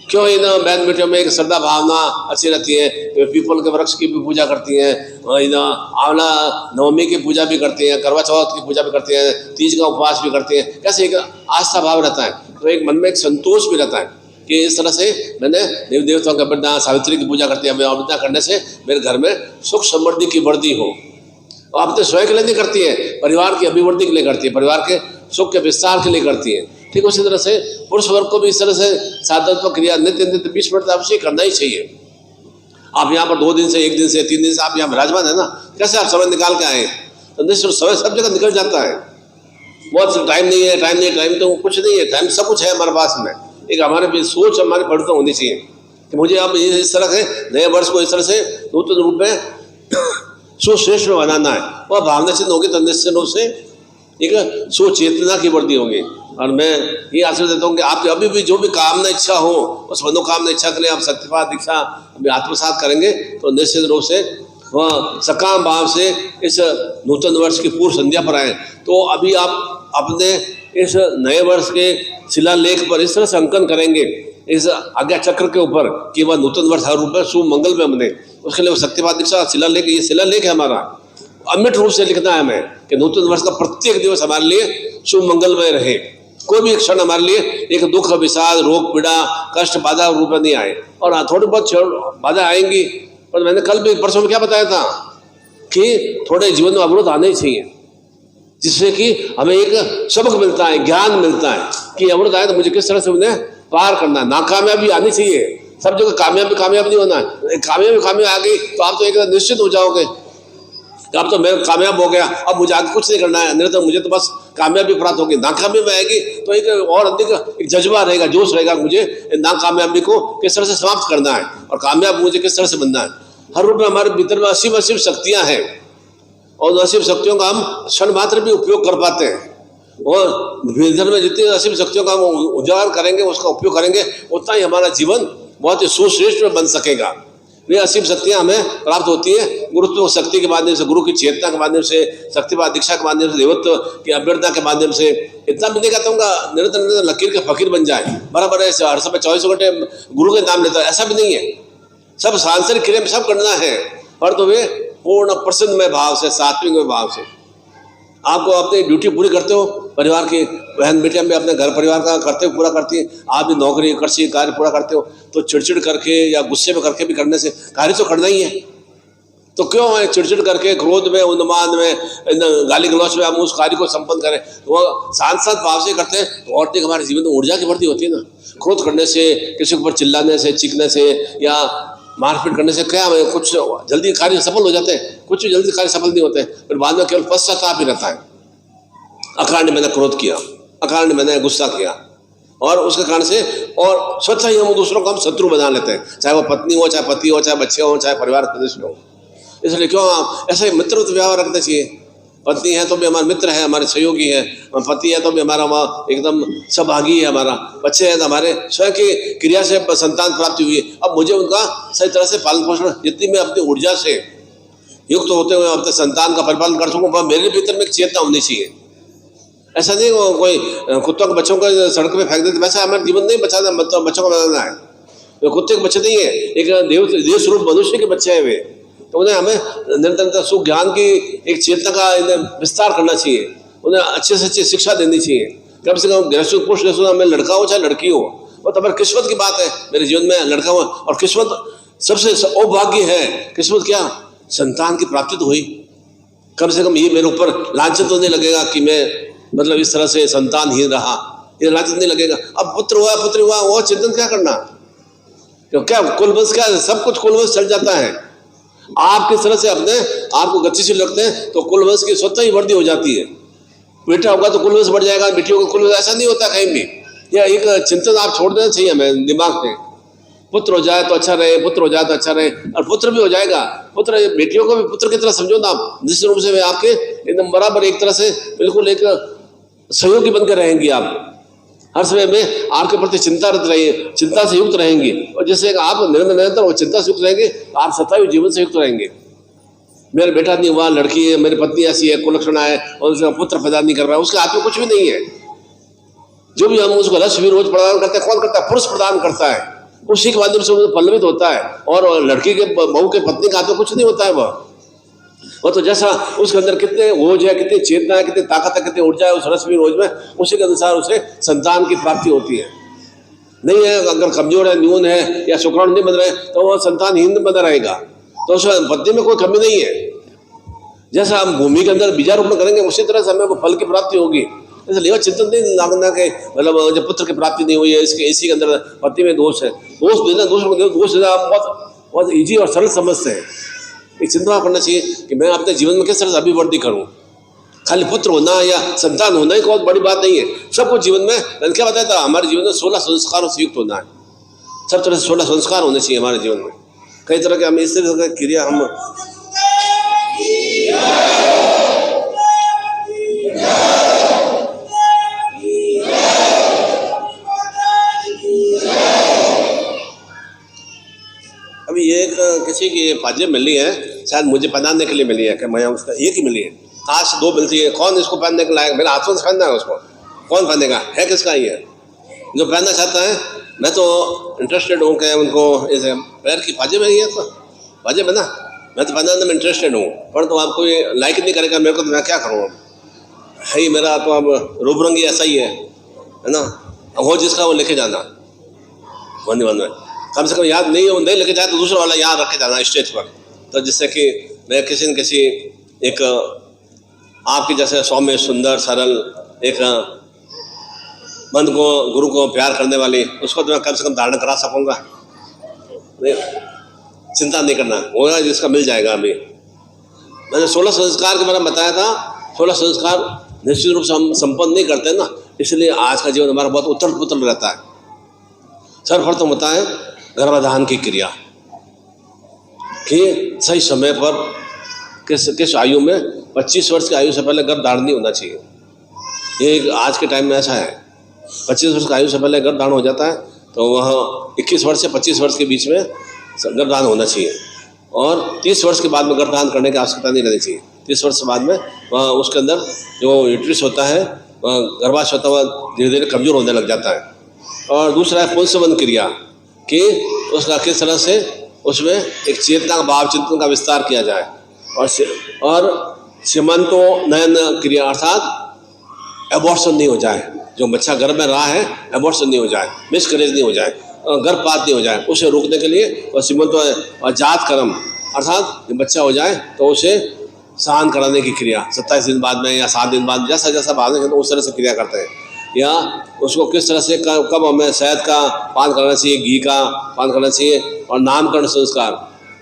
क्यों इन बैन बेटियों में एक श्रद्धा भावना अच्छी रहती है। पीपल के वृक्ष की भी पूजा करती हैं, आंवला नवमी की पूजा भी करती हैं, करवा चौथ की पूजा भी करती हैं, तीज का उपवास भी करती हैं। कैसे एक आस्था भाव रहता है, तो एक मन में एक संतोष भी रहता है कि इस तरह से मैंने देवी देवताओं की अवृत्ता, सावित्री की पूजा करती है, मैं अवृत्ता करने से मेरे घर में सुख समृद्धि की वृद्धि हो। और आप तो स्वयं के लिए नहीं करती है, परिवार की अभिवृद्धि के लिए करती है, परिवार के सुख के विस्तार के लिए करती है। ठीक उसी तरह से पुरुष वर्ग को भी इस तरह से साधत्व क्रिया नित्य नित्य 20 मिनट अवश्य करना ही चाहिए। आप यहाँ पर 2 दिन से, 1 दिन से, 3 दिन से आप यहाँ विराजमान है ना, कैसे आप समय निकाल के आए? तो निश्चित समय सब जगह निकल जाता है। बहुत टाइम नहीं है, टाइम तो कुछ नहीं है, टाइम सब कुछ है हमारे पास में। एक हमारे सोच हमारी परिवर्तन होनी चाहिए कि मुझे अब इस तरह से नए वर्ष को इस तरह से नूतन रूप में सुश्रेष्ठ में बनाना है। वह भावना चिन्ह होगी तो निश्चित रूप से एक सुचेतना की वृद्धि होगी। और मैं ये आशीर्वाद देता हूँ कि आपके अभी भी जो भी कामना इच्छा हो, उस मनोकामना इच्छा के लिए आप शक्तिपात दीक्षा अभी आत्मसात करेंगे तो निश्चित रूप से वह सकाम भाव से इस नूतन वर्ष की पूर्व संध्या पर आए। तो अभी आप अपने इस नए वर्ष के शिलालेख पर इस तरह से अंकन करेंगे इस आज्ञा चक्र के ऊपर कि वह नूतन वर्ष हर रूप में शुभ मंगल में बने। उसके लिए शक्तिपात दीक्षा शिलालेख, ये शिलालेख है हमारा, अमिट रूप से लिखना है हमें कि नूतन वर्ष का प्रत्येक दिवस हमारे लिए शुभ मंगलमय रहे। कोई भी क्षण हमारे लिए एक दुख, विषाद, रोग, पीड़ा, कष्ट, बाधा रूप में नहीं आए। और थोड़ी बहुत बाधा आएंगी, पर मैंने कल भी परसों में क्या बताया था कि थोड़े जीवन में अवरोध आने ही चाहिए, जिससे कि हमें एक सबक मिलता है, ज्ञान मिलता है कि अवरोध आए तो मुझे किस तरह से उन्हें पार करना है। नाकामयाबी आनी चाहिए, सब जगह कामयाब नहीं होना है। कामयाबी आ गई तो आप तो एक निश्चित हो जाओगे, अब तो मैं कामयाब हो गया, अब मुझे आगे कुछ नहीं करना है, निरंतर मुझे तो बस कामयाबी प्राप्त होगी। नाकामयाबी आएगी तो एक और अधिक एक जज्बा रहेगा, जोश रहेगा, मुझे नाकामयाबी को किस तरह से समाप्त करना है और कामयाब मुझे किस तरह से बनना है। हर रूप में हमारे भीतर में असीम शक्तियां हैं और असीम शक्तियों का हम क्षण मात्र भी उपयोग कर पाते हैं। और भीतर में जितनी असीम शक्तियों का हम उजागर करेंगे, उसका उपयोग करेंगे, उतना ही हमारा जीवन बहुत ही सुश्रेष्ठ में बन सकेगा। वे असीम शक्तियां हमें प्राप्त होती है गुरुत्व शक्ति के माध्यम से, गुरु की चेतना के माध्यम से, शक्तिपात दीक्षा के माध्यम से, देवत्व की अभ्यर्थना के माध्यम से। इतना भी नहीं कहता हूँ निरंतर निरंतर लकीर के फकीर बन जाए, बराबर है हर समय 24 घंटे गुरु के नाम लेता है, ऐसा भी नहीं है। सब सांसारिक क्रिया में सब करना है, पर तो वे पूर्ण प्रसन्नमय भाव से, सात्विक भाव से आपको अपनी ड्यूटी पूरी करते हो। परिवार की बहन बेटियां भी अपने घर परिवार का कर्तव्य पूरा करती है, आप भी नौकरी, कृषि कार्य पूरा करते हो, तो चिड़चिड़ करके या गुस्से में करके भी करने से कार्य तो करना ही है। तो क्यों है चिड़चिड़ करके, क्रोध में, उन्माद में, गाली गलौच में हम उस कार्य को संपन्न करें? वो सांसद भाव से करते हैं तो और हमारे जीवन में ऊर्जा की वृद्धि होती है ना। क्रोध करने से, किसी के ऊपर चिल्लाने से, चीखने से या मारपीट करने से क्या है, कुछ जल्दी कार्य सफल हो जाते हैं, कुछ जल्दी कार्य सफल नहीं होते, फिर बाद में केवल पश्चाताप ही रहता है। अकारण मैंने क्रोध किया, अकारण मैंने गुस्सा किया, और उसके कारण से और स्वतः ही हम दूसरों को हम शत्रु बना लेते हैं, चाहे वो पत्नी हो, चाहे पति हो, चाहे बच्चे हो, चाहे परिवार के सदस्य हो। इसलिए क्यों ऐसे मित्रत्व व्यवहार रखना चाहिए। पत्नी है तो भी हमारे मित्र है, हमारे सहयोगी है, पति है तो भी हमारा वहाँ एकदम सहभागी है हमारा, बच्चे हैं तो हमारे स्वयं की क्रिया से संतान प्राप्ति हुई है। अब मुझे उनका सही तरह से पालन पोषण, जितनी मैं अपनी ऊर्जा से युक्त होते हुए अपने संतान का परिपालन कर सकूँ, वह मेरे भीतर में एक चेतना होनी चाहिए। ऐसा नहीं कोई कुत्तों के बच्चों को सड़क पे फेंक देते, वैसा हमारे जीवन नहीं बचाना, बच्चों को बनाना है। तो कुत्ते के बच्चे नहीं है, एक देव स्वरूप मनुष्य के बच्चे हैं वे। तो उन्हें हमें निरंतर सुख ज्ञान की एक चेतना का विस्तार करना चाहिए, उन्हें अच्छे से अच्छी शिक्षा देनी चाहिए। कम से कम गृहस्थ पुरुष गृहस्थ में लड़का हो चाहे लड़की हो, वो तो हमारी किस्मत की बात है। मेरे जीवन में लड़का हुआ, और किस्मत सबसे अभाग्य है। किस्मत क्या? संतान की प्राप्ति तो हुई, कम से कम ये मेरे ऊपर लांछन तो नहीं लगेगा कि मैं मतलब इस तरह से संतानहीन रहा, ये लांछन नहीं लगेगा। अब पुत्र हुआ पुत्री हुआ, वो चिंतन क्या करना, क्यों क्या कुलवंश, क्या सब कुछ कुलवंश चल जाता है। आप किस तरह से अपने आपको गतिशील रखते हैं तो कुलवंश की स्वतः ही वृद्धि हो जाती है। बेटा होगा तो कुलवंश बढ़ जाएगा, बेटी होगा कुलवंश, ऐसा नहीं होता कहीं भी। यह एक चिंतन आप छोड़ देना चाहिए हमें दिमाग में। पुत्र हो जाए तो अच्छा रहे, पुत्र हो जाए तो अच्छा रहे, और पुत्र भी हो जाएगा। पुत्र बेटियों को भी पुत्र की तरह समझो ना आप, निश्चित रूप से वे आपके एकदम बराबर एक तरह से बिल्कुल एक सहयोगी बनकर रहेंगी। आप हर समय में आपके प्रति चिंतारत रहिए, चिंता से युक्त रहेंगी, और जैसे आप निरंतर वो चिंता से युक्त रहेंगे तो आप सतायु जीवन से युक्त रहेंगे। मेरा बेटा नहीं हुआ, लड़की है, मेरी पत्नी ऐसी है, कुलक्षणा है, और उसका पुत्र पैदा नहीं कर रहा है, उसके हाथ में कुछ भी नहीं है। जो भी हम उसको रस भी रोज प्रदान करते हैं, कौन करता है? पुरुष प्रदान करता है, उसी के माध्यम से पल्लवित होता है। और लड़की के बहू के पत्नी का हाथ में कुछ नहीं होता है। वह तो जैसा उसके अंदर कितने ओज है, कितनी चेतना है, कितनी ताकत है, कितनी ऊर्जा है उस रस भी रोज में, उसी के अनुसार उसे संतान की प्राप्ति होती है। नहीं है, अगर कमजोर है, न्यून है, या शुक्राणु नहीं बन रहे तो वह संतानहीन बना रहेगा। तो उस पत्नी में कोई कमी नहीं है। जैसा हम भूमि के अंदर बीजारोपण करेंगे उसी तरह से हमें वो फल की प्राप्ति होगी। इसलिए वह चिंतन नहीं लागना के मतलब जब पुत्र की प्राप्ति नहीं हुई है, इसी के अंदर पत्नी में दोष है, दोष देना, दूसरों को दोष देना आप बहुत ईजी और सरल समझते हैं। एक चिंता करना चाहिए कि मैं अपने जीवन में किस तरह से अभिवृद्धि करूं। खाली पुत्र होना या संतान होना ही बहुत बड़ी बात नहीं है। सब कुछ जीवन में, मैंने क्या बताया था, हमारे जीवन में 16 संस्कारों से युक्त होना है। सब तरह से 16 संस्कार होने चाहिए हमारे जीवन में। कई तरह के हम इस तरह की क्रिया हम अभी ये किसी की पाजेब मिली है, शायद मुझे पहनाने के लिए मिली है, कि मैं उसका एक ही मिली है, काश 2 मिलती है। कौन इसको पहनने के लायक? मेरा हाथों से पहनना है उसको, कौन पहनेगा? है किसका ये? जो पहनना चाहता है, मैं तो इंटरेस्टेड हूँ कि उनको इस पैर की पाजेब है, ये तो पाजेब है ना, मैं तो पहनाने में इंटरेस्टेड हूँ, पर तो आपको ये लाइक नहीं करेगा मेरे को, तो मैं क्या करूँ? है ही मेरा तो अब रूपरंगी ऐसा ही है ना। हो जिसका वो लेके जाना वन में, कम से कम याद नहीं लेके जाए तो दूसरा वाला याद रख के जाना स्टेज पर, तो जिससे कि मैं किसी न किसी एक आपके जैसे सौम्य सुंदर सरल एक मन को गुरु को प्यार करने वाली उसको तो मैं कम से कम धारण करा सकूंगा। चिंता नहीं करना, होगा जिसका मिल जाएगा। अभी मैंने 16 संस्कार के बारे में बताया था। 16 संस्कार निश्चित रूप से हम संपन्न नहीं करते ना, इसलिए आज का जीवन हमारा बहुत उथल पुथल रहता है। सर्वप्रथम होता है गर्भाधान की क्रिया, कि सही समय पर किस आयु में, 25 वर्ष की आयु से पहले गर्भधारण नहीं होना चाहिए। ये आज के टाइम में ऐसा है, 25 वर्ष की आयु से पहले गर्भधारण हो जाता है तो वह 21 वर्ष से 25 वर्ष के बीच में गर्भधारण होना चाहिए, और 30 वर्ष के बाद में गर्भधारण करने की आवश्यकता नहीं रहनी चाहिए। 30 वर्ष के बाद में वह उसके अंदर जो यूट्रस होता है वह गर्भाशय होता हुआ धीरे धीरे कमजोर होने लग जाता है। और दूसरा है पुंसवन क्रिया, कि उसका किस तरह से उसमें एक चेतना का भाव चिंतन का विस्तार किया जाए। और सीमंतो नयन क्रिया, अर्थात एबॉर्शन नहीं हो जाए, जो बच्चा गर्भ में रहा है एबॉर्शन नहीं हो जाए, मिसकैरेज नहीं हो जाए, गर्भपात नहीं हो जाए, उसे रोकने के लिए और सीमंतो और जात कर्म, अर्थात जब बच्चा हो जाए तो उसे सहन कराने की क्रिया 27 दिन बाद में या 7 दिन बाद, जैसा जैसा बाद में तो उस तरह से क्रिया करते हैं। या उसको किस तरह से कब हमें शहद का पान करना चाहिए, घी का पान करना चाहिए, और नामकरण संस्कार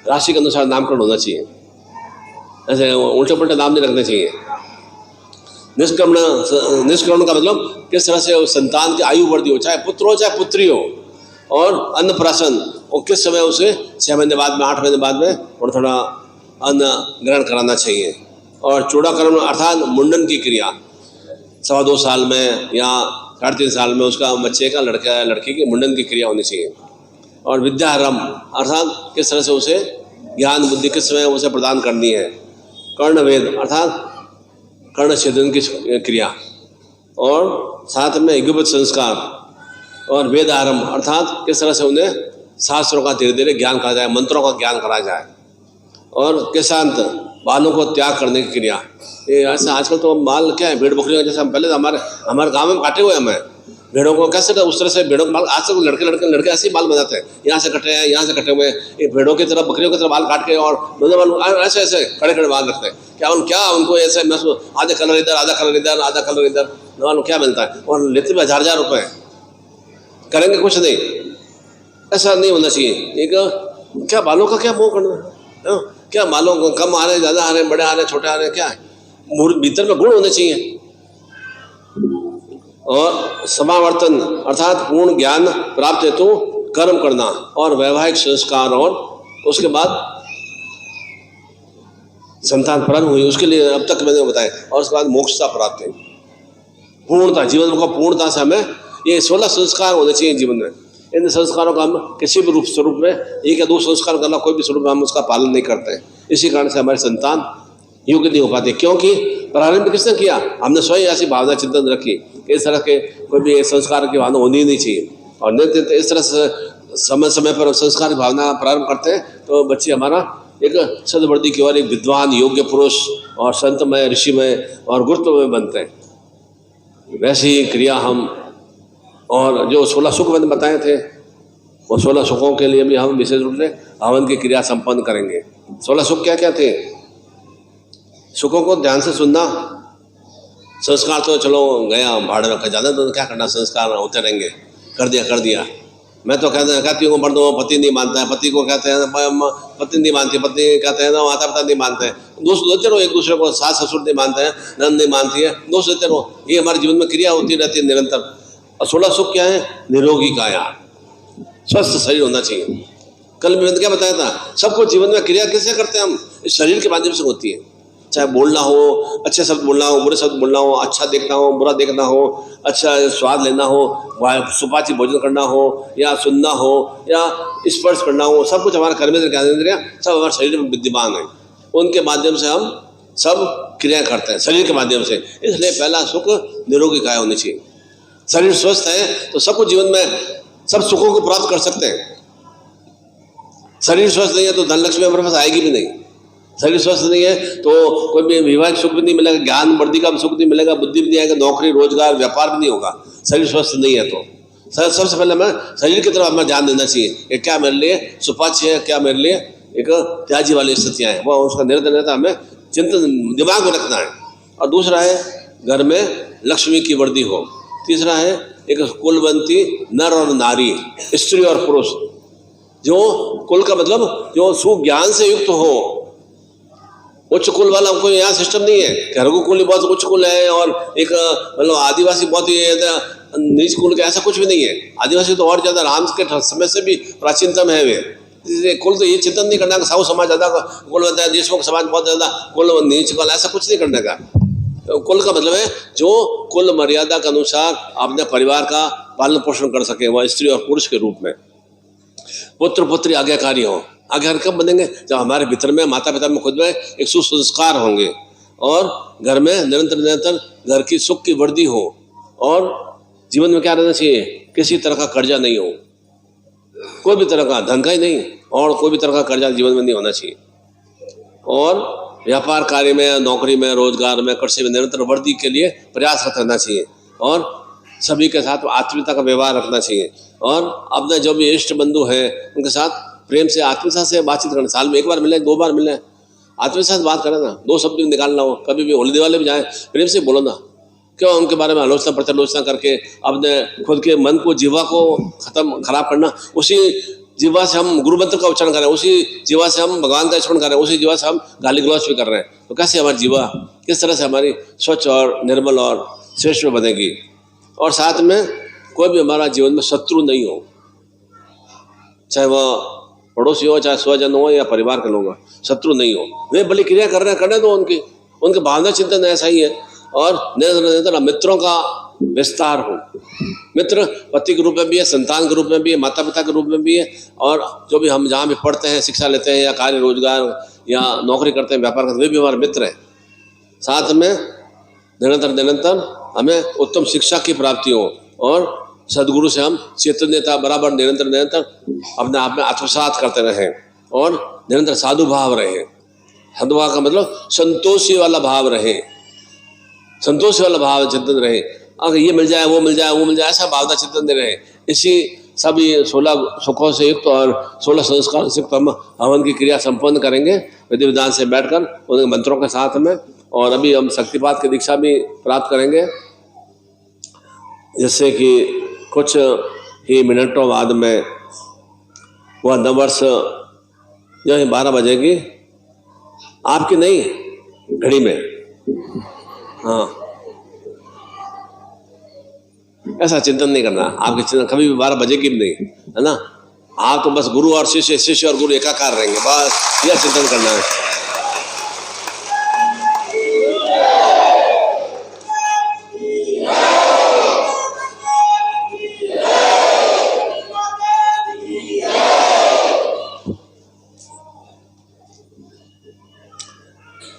राशि के अनुसार नामकरण होना चाहिए, ऐसे उल्टे पुल्टे नाम नहीं रखने चाहिए। निष्क्रमण का मतलब किस तरह से संतान की आयु वृद्धि हो, चाहे पुत्र हो चाहे पुत्री हो। और अन्नप्राशन, और किस समय उसे 6 महीने बाद में 8 महीने बाद में थोड़ा थोड़ा अन्न ग्रहण कराना चाहिए। और चूड़ाकरण अर्थात मुंडन की क्रिया 2.25 साल में या 3.5 साल में उसका बच्चे का लड़की की मुंडन की क्रिया होनी चाहिए। और विद्यारंभ अर्थात किस तरह से उसे ज्ञान बुद्धि किस समय उसे प्रदान करनी है। कर्णवेद अर्थात कर्ण छेदन की क्रिया, और साथ में यज्ञोपवीत संस्कार और वेद आरंभ, अर्थात किस तरह से उन्हें शास्त्रों का धीरे धीरे ज्ञान करा जाए, मंत्रों का ज्ञान कराया जाए, और केशांत बालों को त्याग करने की क्रिया। ये ऐसा आजकल तो बाल क्या है, भेड़ बकरियों जैसे हम पहले हमारे गांव में काटे हुए हमें भेड़ों को, कैसे उस तरह से भेड़ों के बाल आज तक लड़के ऐसे ही बाल बनाते हैं, यहाँ से कटे हैं, यहाँ से कटे हुए, ये भेड़ों की तरह बकरियों की तरह बाल काट के और दोनों बाल ऐसे ऐसे खड़े खड़े बाल रखते हैं। क्या उनको ऐसे आधा कलर इधर, आधा कलर इधर, आधा कलर इधर, मालूम क्या मिलता है, और लेते भी 1000 रुपए, करेंगे कुछ नहीं। ऐसा नहीं होना चाहिए। एक क्या बालों का क्या मोह करना, क्या बालों को कम आ रहे, ज्यादा आ रहे, बड़े आ रहे, छोटे आ रहे, क्या है, भीतर में गुण होने चाहिए। और समावर्तन अर्थात पूर्ण ज्ञान प्राप्त हेतु कर्म करना और वैवाहिक संस्कार, और उसके बाद संतान प्रारंभ हुई उसके लिए अब तक मैंने बताया, और उसके बाद मोक्षता प्राप्त है, पूर्णता, जीवन को पूर्णता से हमें ये 16 संस्कार होने चाहिए जीवन में। इन संस्कारों का हम किसी भी स्वरूप में, एक या दो संस्कार करना, कोई भी स्वरूप में हम उसका पालन नहीं करते हैं। इसी कारण से हमारी संतान योग्य नहीं हो पाती, क्योंकि प्रारंभ किसने किया, हमने स्वयं ऐसी भावना चिंतन रखी कि इस तरह के कोई भी संस्कार की भावना होनी नहीं चाहिए, और नित्य इस तरह से समय समय पर संस्कार की भावना प्रारंभ करते हैं तो बच्चे हमारा एक सदवृद्धि की ओर, एक विद्वान योग्य पुरुष और संतमय, ऋषिमय और गुरुत्वमय बनते हैं। वैसी ही क्रिया हम, और जो 16 सुख मैंने बताए थे, वो 16 सुखों के लिए भी हम विशेष रूप से हवन की क्रिया संपन्न करेंगे। 16 सुख क्या क्या थे? सुखों को ध्यान से सुनना। संस्कार तो चलो गया, भाड़े रखा, ज़्यादा तो क्या करना, संस्कार होते रहेंगे, कर दिया। मैं तो कहती हूँ मर्दों पति नहीं मानता है, पति को कहते हैं पत्नी नहीं मानती, पत्नी कहते हैं माता पिता नहीं मानते हैं, दोस्त देते रहो एक दूसरे को, सास ससुर नहीं मानते हैं, नंद नहीं मानती है, दोस्त देते रहो। ये हमारे जीवन में क्रिया होती रहती है निरंतर। और 16 सुख क्या है? निरोगी काया, स्वस्थ शरीर होना चाहिए। कल मैंने क्या बताया था, सबको जीवन में क्रिया कैसे करते हैं हम, इस शरीर के माध्यम से होती है। चाहे बोलना हो, अच्छे शब्द बोलना हो, बुरे शब्द बोलना हो, अच्छा देखना हो, बुरा देखना हो, अच्छा स्वाद लेना हो, सुपाच्य भोजन करना हो, या सुनना हो, या स्पर्श करना हो, सब कुछ हमारे कर्मेंद्रिय ज्ञानेंद्रिय सब हमारे शरीर में विद्यमान है। उनके माध्यम से हम सब क्रिया करते हैं, शरीर के माध्यम से। इसलिए पहला सुख निरोगी काया होनी चाहिए। शरीर स्वस्थ है तो सब कुछ जीवन में सब सुखों को प्राप्त कर सकते हैं। शरीर स्वस्थ नहीं है तो धन लक्ष्मी हमारे पास आएगी भी नहीं। शरीर स्वस्थ नहीं है तो कोई भी विवाहिक सुख भी नहीं मिलेगा, ज्ञान वृद्धि का भी सुख नहीं मिलेगा, बुद्धि भी नहीं आएगा, नौकरी रोजगार व्यापार भी नहीं होगा। शरीर स्वस्थ नहीं है तो सबसे पहले हमें शरीर की तरफ हमें ध्यान देना चाहिए कि क्या मेरे लिए सुपाच्य है, क्या मेरे लिए एक त्याजी वाली स्थितियाँ हैं, वो उसका निरंतर हमें चिंतन दिमाग में रखना है। और दूसरा है घर में लक्ष्मी की वृद्धि हो। तीसरा है एक कुलवंती नर और नारी, स्त्री और पुरुष, जो कुल का मतलब जो सुज्ञान से युक्त हो। उच्च कुल वाला कोई यहाँ सिस्टम नहीं है कि रघुकुल बहुत उच्च कुल है और एक मतलब आदिवासी बहुत ही नीच कुल का, ऐसा कुछ भी नहीं है। आदिवासी तो और ज्यादा राम के समय से भी प्राचीनतम है वे। कुल तो ये चिंतन नहीं करना साहू समाज ज्यादा कुल होता है, देशमुख समाज बहुत ज्यादा कुल नीच कुल, ऐसा कुछ नहीं करने का। कुल का मतलब है जो कुल मर्यादा के अनुसार अपने परिवार का पालन पोषण कर सके, वह स्त्री और पुरुष के रूप में। पुत्र पुत्री आज्ञाकारी हो। आज्ञाकारी कब बनेंगे? जब हमारे भीतर में माता पिता में खुद में एक सुसंस्कार होंगे और घर में निरंतर घर की सुख की वृद्धि हो, और जीवन में क्या रहना चाहिए, किसी तरह का कर्जा नहीं हो, कोई भी तरह का, धन का ही नहीं और कोई भी तरह का कर्जा जीवन में नहीं होना चाहिए। और व्यापार कार्य में, नौकरी में, रोजगार में, कृषि में निरंतर वृद्धि के लिए प्रयासरत रहना चाहिए, और सभी के साथ आत्मीयता का व्यवहार रखना चाहिए, और अपने जो भी इष्ट बंधु हैं उनके साथ प्रेम से आत्मीयता से बातचीत करना। साल में 1 बार मिले, 2 बार मिले, आत्मीयता से बात करें ना, 2 शब्द भी निकालना हो, कभी भी होली दिवाली भी जाए प्रेम से बोलो ना। क्यों उनके बारे में आलोचना प्रत्यालोचना करके अपने खुद के मन को, जीवा को खराब करना। उसी जीवा से हम गुरु मंत्र का उच्चारण कर रहे हैं, उसी जीवा से हम भगवान का स्मरण कर रहे हैं, उसी जीवा से हम गाली गलौच भी कर रहे हैं। तो कैसे हमारी जीवा किस तरह से हमारी स्वच्छ और निर्मल और श्रेष्ठ बनेगी। और साथ में कोई भी हमारा जीवन में शत्रु नहीं हो, चाहे वह पड़ोसी हो, चाहे स्वजन हो या परिवार के लोग हो, शत्रु नहीं हो। वे बलि क्रिया कर रहे हैं, करने दो उनके भावना चिंतन ऐसा ही है। और निरंतर मित्रों का विस्तार हो। मित्र पति के रूप में भी है, संतान के रूप में भी है, माता पिता के रूप में भी है, और जो भी हम जहाँ भी पढ़ते हैं, शिक्षा लेते हैं या कार्य रोजगार या नौकरी करते हैं, व्यापार करते हैं, वे भी हमारे मित्र हैं। साथ में निरंतर हमें उत्तम शिक्षा की प्राप्ति हो और सदगुरु से हम चैतन्यता बराबर निरंतर अपने आप में आत्मसात करते रहें और निरंतर साधु भाव रहे। साधुभाव का मतलब संतोषी वाला भाव रहे, संतोष वाला भाव चिंतन रहे। अगर ये मिल जाए वो मिल जाए वो मिल जाए ऐसा भावना चिंतन रहे। इसी सभी 16 सुखों से युक्त और 16 संस्कार से युक्त हम हवन की क्रिया संपन्न करेंगे विधि विधान से बैठकर उनके मंत्रों के साथ में। और अभी हम शक्तिपात की दीक्षा भी प्राप्त करेंगे, जिससे कि कुछ ही मिनटों बाद में वह नववर्ष जो है 12 बजेगी, आपकी नहीं घड़ी में। हाँ, ऐसा चिंतन नहीं करना, आपकी चिंतन कभी भी 12 बजेगी भी नहीं, है ना। आप तो बस गुरु और शिष्य, शिष्य और गुरु एकाकार रहेंगे, बस यह चिंतन करना है।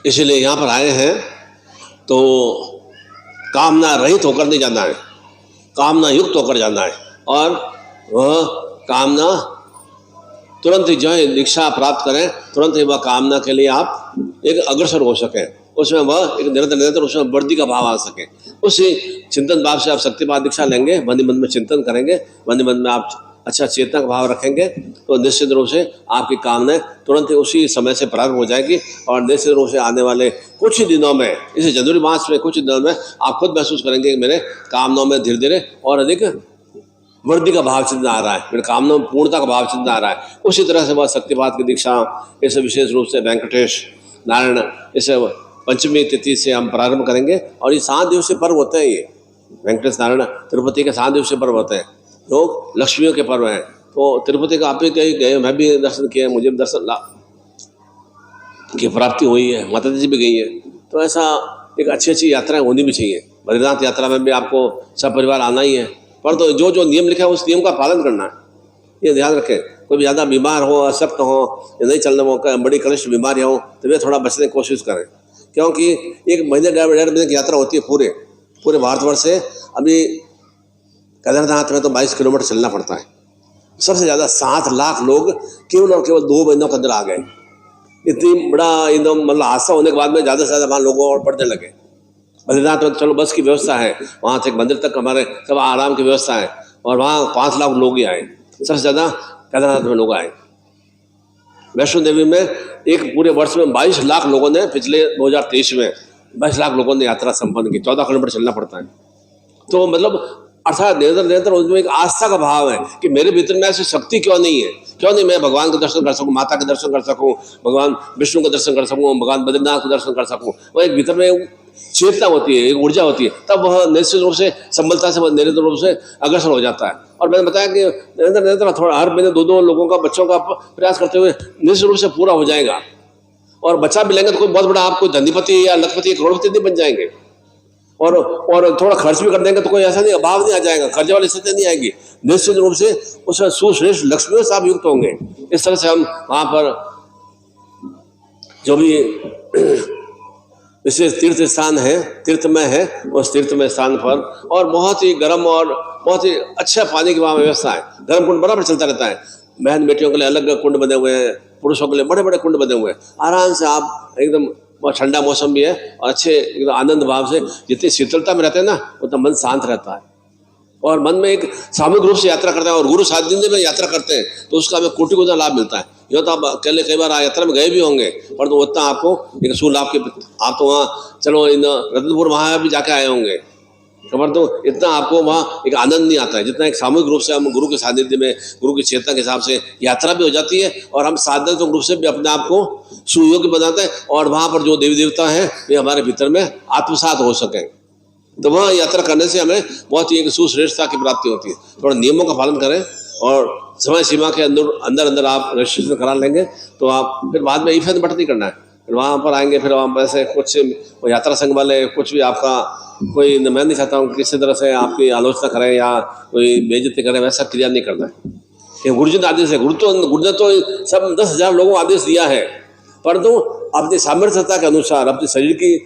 इसलिए यहाँ पर आए हैं तो कामना रहित होकर नहीं जाना है, कामना युक्त होकर जाना है। और वह कामना तुरंत ही जो है दीक्षा प्राप्त करें, तुरंत ही वह कामना के लिए आप एक अग्रसर हो सकें, उसमें वह एक निरंतर उसमें वृद्धि का भाव आ सके। उसी चिंतन भाव से आप शक्तिपात दीक्षा लेंगे, मन ही मन में चिंतन करेंगे, मन ही मन में आप अच्छा चेतना का भाव रखेंगे तो निश्चित रूप से आपकी कामनाएं तुरंत ही उसी समय से प्रारंभ हो जाएगी। और निश्चित रूप से आने वाले कुछ ही दिनों में, इसे जनवरी मास में कुछ दिनों में आप खुद महसूस करेंगे कि मेरे कामनाओं में धीरे धीरे और अधिक वृद्धि का भाव चिंतन आ रहा है, मेरे कामनाओं में पूर्णता का भाव चिंतन आ रहा है। उसी तरह से वह शक्तिपात की दीक्षा इसे विशेष रूप से वेंकटेश नारायण इसे पंचमी तिथि से हम प्रारंभ करेंगे। और ये 7 दिवसीय पर्व होते हैं, ये वेंकटेश नारायण तिरुपति के 7 दिवसीय पर्व होते हैं जो लक्ष्मियों के पर्व हैं। तो तिरुपति का आप भी कहीं गए, मैं भी दर्शन किए, मुझे भी दर्शन की प्राप्ति हुई है, माता जी भी गई है। तो ऐसा एक अच्छी यात्राएं होनी भी चाहिए। बद्रीनाथ यात्रा में भी आपको सब परिवार आना ही है, पर तो जो जो नियम लिखा है उस नियम का पालन करना है, ये ध्यान रखें। कोई भी ज़्यादा बीमार हो, अशक्त हो या नहीं चलने मौका, बड़ी कनिष्ठ बीमारी हो तो वे थोड़ा बचने की कोशिश करें, क्योंकि 1 महीने 1.5 महीने की यात्रा होती है पूरे भारतवर्ष से। अभी केदारनाथ में तो 22 किलोमीटर चलना पड़ता है। सबसे ज़्यादा 7 लाख लोग केवल और केवल 2 महीनों के अंदर आ गए। इतनी बड़ा एकदम मतलब हादसा होने के बाद में ज़्यादा से ज़्यादा वहाँ लोगों और बढ़ने लगे। बद्रीनाथ में चलो बस की व्यवस्था है, वहाँ से मंदिर तक हमारे सब आराम की व्यवस्था है, और वहाँ 5 लाख लोग ही आए, सबसे ज़्यादा केदारनाथ में लोग आए। वैष्णो देवी में एक पूरे वर्ष में 22 लाख लोगों ने, पिछले 2023 में 22 लाख लोगों ने यात्रा संपन्न की। 14 किलोमीटर चलना पड़ता है। तो मतलब अर्थात निरंतर उसमें एक आस्था का भाव है कि मेरे भीतर में ऐसी शक्ति क्यों नहीं है, क्यों नहीं मैं भगवान का दर्शन कर सकूं, माता के दर्शन कर सकूं, भगवान विष्णु का दर्शन कर सकूं, भगवान बद्रीनाथ का दर्शन कर सकूं। वह एक भीतर में चेतना होती है, एक ऊर्जा होती है, तब वह निश्चित रूप से संबलता से निरंतर रूप से अग्रसर हो जाता है। और मैंने बताया कि निरंतर थोड़ा हर महीने 2-2 लोगों का, बच्चों का प्रयास करते हुए निश्चित रूप से पूरा हो जाएगा। और बच्चा भी लेंगे तो कोई बहुत बड़ा आप कोई धनीपति या लखपति या करोड़पति नहीं बन जाएंगे। और थोड़ा खर्च भी कर देंगे तो कोई ऐसा नहीं, अभाव नहीं आ जाएगा, कर्जे वाली स्थिति नहीं आएगी। निश्चित रूप से उसमें सुश्रेष्ठ लक्ष्मियों से आप युक्त होंगे। इस तरह से हम वहाँ पर जो भी विशेष तीर्थ स्थान है, तीर्थमय है, उस तीर्थमय स्थान पर और बहुत ही गर्म और बहुत ही अच्छा पानी की वहाँ व्यवस्था है। गर्म कुंड बराबर चलता रहता है। बहन बेटियों के लिए अलग कुंड बने हुए हैं, पुरुषों के लिए बड़े बड़े कुंड बने हुए हैं। आराम से आप एकदम, बहुत ठंडा मौसम भी है और अच्छे एकदम आनंद भाव से, जितनी शीतलता में रहते हैं ना उतना मन शांत रहता है। और मन में एक सामूहिक रूप से यात्रा करते हैं और गुरु सानिध्य में यात्रा करते हैं तो उसका हमें कोटि गुना लाभ मिलता है। यो तो आप अकेले कई बार यात्रा में गए भी होंगे, पर तो उतना आपको एक सुलाभ के, आप तो वहाँ चलो इन रतनपुर वहाँ भी जाके आए होंगे, खबर तो इतना आपको वहाँ एक आनंद नहीं आता है जितना एक सामूहिक रूप से हम गुरु के सानिध्य में, गुरु की चेतना के हिसाब से यात्रा भी हो जाती है और हम साधनात्मक रूप से भी अपने आप को सुयोग्य बनाते हैं और वहाँ पर जो देवी देवता हैं वे हमारे भीतर में आत्मसात हो सकें। तो वह यात्रा करने से हमें बहुत ही एक सुश्रेष्ठता की प्राप्ति होती है। थोड़ा नियमों का पालन करें और समय सीमा के अंदर आप रजिस्ट्रेशन करा लेंगे तो आप फिर बाद में इफेक्ट बट नहीं करना है। फिर वहाँ पर आएंगे, फिर वहाँ पर ऐसे कुछ यात्रा संघ वाले कुछ भी आपका कोई, मैं नहीं चाहता हूँ किसी तरह से आपकी आलोचना करें या कोई बेइज्जती करें, वैसा क्रिया नहीं करना है। ये गुरुजी ने आदेश है, गुरु ने तो सब 10,000 लोगों को आदेश दिया है, परंतु अपनी सामर्थ्यता के अनुसार, अपने शरीर की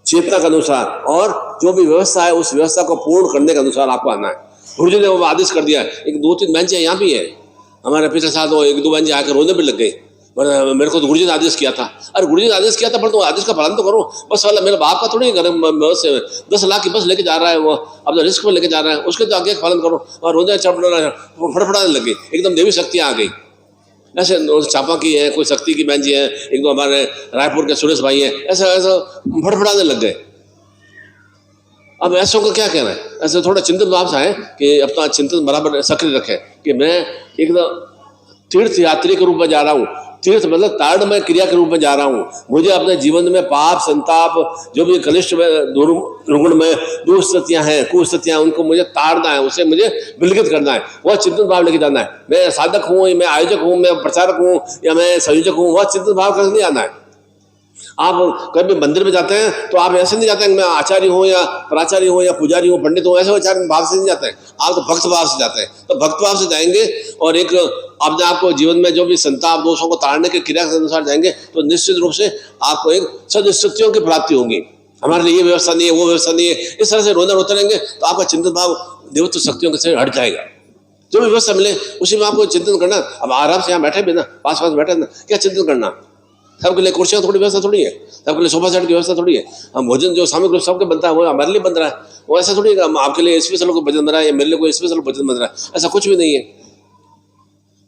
चेतना के अनुसार और जो भी व्यवस्था है उस व्यवस्था को पूर्ण करने के अनुसार आपको आना है। गुरु जी ने वो आदेश कर दिया। एक 2-3 बेंचें यहाँ भी है हमारे, पिछले साल वो 1-2 बेंचें आकर रोने भी लग गई। मेरे को तो गुरु जी ने आदेश किया था। अरे गुरु जी ने आदेश किया था पर तो आदेश का पालन तो करो। बस वाला मेरे बाप का थोड़ी घर बस 10 लाख की बस लेके जा रहा है, वो अपना रिस्क पर लेके जा रहा है, उसके तो आगे पालन करो। और रोने फड़फड़ाने लग गई, एकदम देवी शक्तियाँ आ गई। ऐसे चापा की है, कोई शक्ति की बहन जी है, एक दो हमारे रायपुर के सुरेश भाई हैं, ऐसा ऐसा फड़फड़ाने लग गए। अब ऐसों का क्या कहना है? ऐसे थोड़ा चिंतन भाव से है कि अपना चिंतन बराबर सक्रिय रखे कि मैं एकदम तीर्थ यात्री के रूप में जा रहा हूँ। तीर्थ मतलब तारणमय क्रिया के रूप में जा रहा हूँ। मुझे अपने जीवन में पाप, संताप, जो भी कनिष्ठ में दुर्गुण में दुस्थितियाँ हैं, कुस्थितियाँ, उनको मुझे ताड़ना है, उसे मुझे विलगित करना है। वह चिंतन भाव लेके जाना है। मैं साधक हूँ, मैं आयोजक हूँ, मैं प्रचारक हूँ या मैं संयोजक हूँ, वह चिंतन भाव करके नहीं आना है। आप कभी मंदिर में जाते हैं तो आप ऐसे नहीं जाते हैं मैं आचार्य हूँ या प्राचार्य हूँ या पुजारी हूँ, पंडित हूँ, ऐसे आचार्य भाव से नहीं जाते हैं। आप तो भक्त भाव से जाते हैं। तो भक्त भाव से जाएंगे और एक अपने आपको जीवन में जो भी संताप दोषों को ताड़ने की क्रिया के अनुसार जाएंगे तो निश्चित रूप से आपको एक सदस्तियों की प्राप्ति होगी। हमारे लिए ये व्यवस्था नहीं है, वो व्यवस्था नहीं है, इस तरह से रोते रहेंगे तो आपका चिंतन भाव देवत्व शक्तियों से हट जाएगा। जो भी व्यवस्था मिले उसी में आपको चिंतन करना। अब आराम से यहाँ बैठे भी ना, पास बैठे ना, क्या चिंतन करना? सबके लिए कुर्सियाँ थोड़ी व्यवस्था थोड़ी है, सबके लिए सोफा सेट की व्यवस्था थोड़ी है। हम भोजन जो सामग्री रूप सबके बनता है वो हमारे लिए बन रहा है, वो ऐसा थोड़ी है आपके लिए स्पेशल कोई भोजन बन रहा है या मेरे लिए कोई स्पेशल भोजन बन रहा है, ऐसा कुछ भी नहीं है।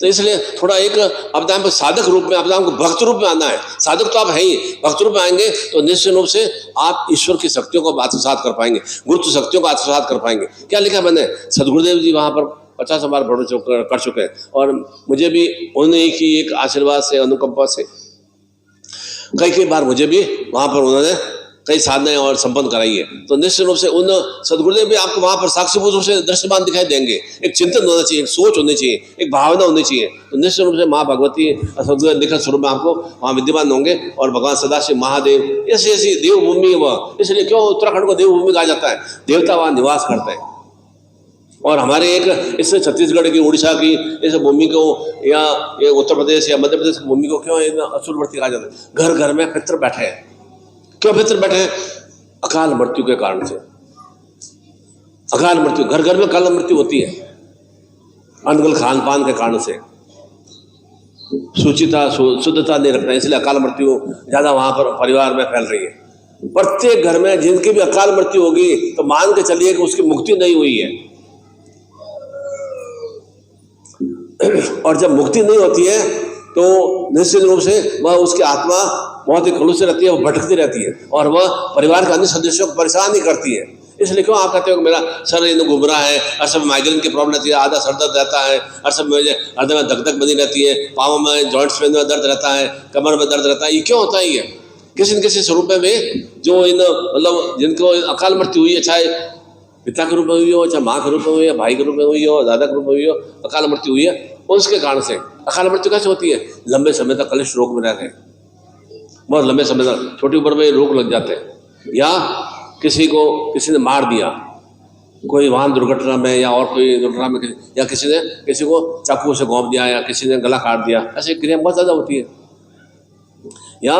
तो इसलिए थोड़ा एक अपने आप साधक रूप में, अपने आप को भक्त रूप में आना है। साधक तो आप है ही, भक्त रूप में आएंगे तो निश्चित रूप से आप ईश्वर की शक्तियों को आत्मसात कर पाएंगे, गुरुत्व शक्तियों को आत्मसात कर पाएंगे। क्या लिखा मैंने, सदगुरुदेव जी वहाँ पर 50 बार कर चुके हैं और मुझे भी उन्हीं की एक आशीर्वाद से, अनुकंपा से कई बार मुझे भी वहाँ पर उन्होंने कई साधनाएं और संपन्न कराई है। तो निश्चित रूप से उन सदगुरुदेव भी आपको वहाँ पर साक्षीभूत रूप से दृश्यमान दिखाई देंगे। एक चिंतन होना चाहिए, एक सोच होनी चाहिए, एक भावना होनी चाहिए। तो निश्चित रूप से माँ भगवती सदगुरुदेव लिखित स्वरूप में आपको वहाँ विद्यमान होंगे और भगवान सदाशिव महादेव ऐसी ऐसी देवभूमि है वह। इसलिए क्यों उत्तराखंड को देवभूमि कहा जाता है, देवता वहाँ निवास करते हैं। और हमारे एक इस छत्तीसगढ़ की, उड़ीसा की इस भूमि को या ये उत्तर प्रदेश या मध्य प्रदेश की भूमि को क्यों असुरवर्ती कहा जाता है? घर घर में पितर बैठे हैं। क्यों पितर बैठे हैं? अकाल मृत्यु के कारण से। अकाल मृत्यु, घर घर में अकाल मृत्यु होती है अनगल खान पान के कारण से। शुचिता शुद्धता नहीं रखना, इसलिए अकाल मृत्यु ज्यादा वहां पर परिवार में फैल रही है। प्रत्येक घर में जिनकी भी अकाल मृत्यु होगी तो मान के चलिए कि उसकी मुक्ति नहीं हुई है। और जब मुक्ति नहीं होती है तो निश्चित रूप से वह, उसकी आत्मा बहुत ही खलूस से रहती है, वह भटकती रहती है और वह परिवार के अन्य सदस्यों को परेशान ही करती है। इसलिए क्यों आप कहते हो कि मेरा सर इन घूम रहा है, हर समय माइग्रेन की प्रॉब्लम रहती है, आधा सर दर्द रहता है, हर समय मुझे हृदय में धक धक बनी रहती है, पाँव में जॉइंट्स में दर्द रहता है, कमर में दर्द रहता है, ये क्यों होता है? ये किसी न किसी स्वरूप में जो इन मतलब जिनको अकाल मृत्यु हुई है, चाहे पिता के रूप में हुई हो, चाहे माँ के रूप में हुई हो, भाई के रूप में हुई हो, दादा के रूप में हुई हो, अकाल मृत्यु हुई है, उसके कारण से। अकाल मृत्यु कैसे होती है? लंबे समय तक कलिष्ठ रोग में रहते हैं, बहुत लंबे समय तक छोटी उम्र में रोग लग जाते हैं, या किसी ने मार दिया, कोई वाहन दुर्घटना में या और कोई दुर्घटना में, या किसी ने किसी को चाकू से घोंप दिया या किसी ने गला काट दिया, ऐसी क्रिया बहुत ज़्यादा होती है। या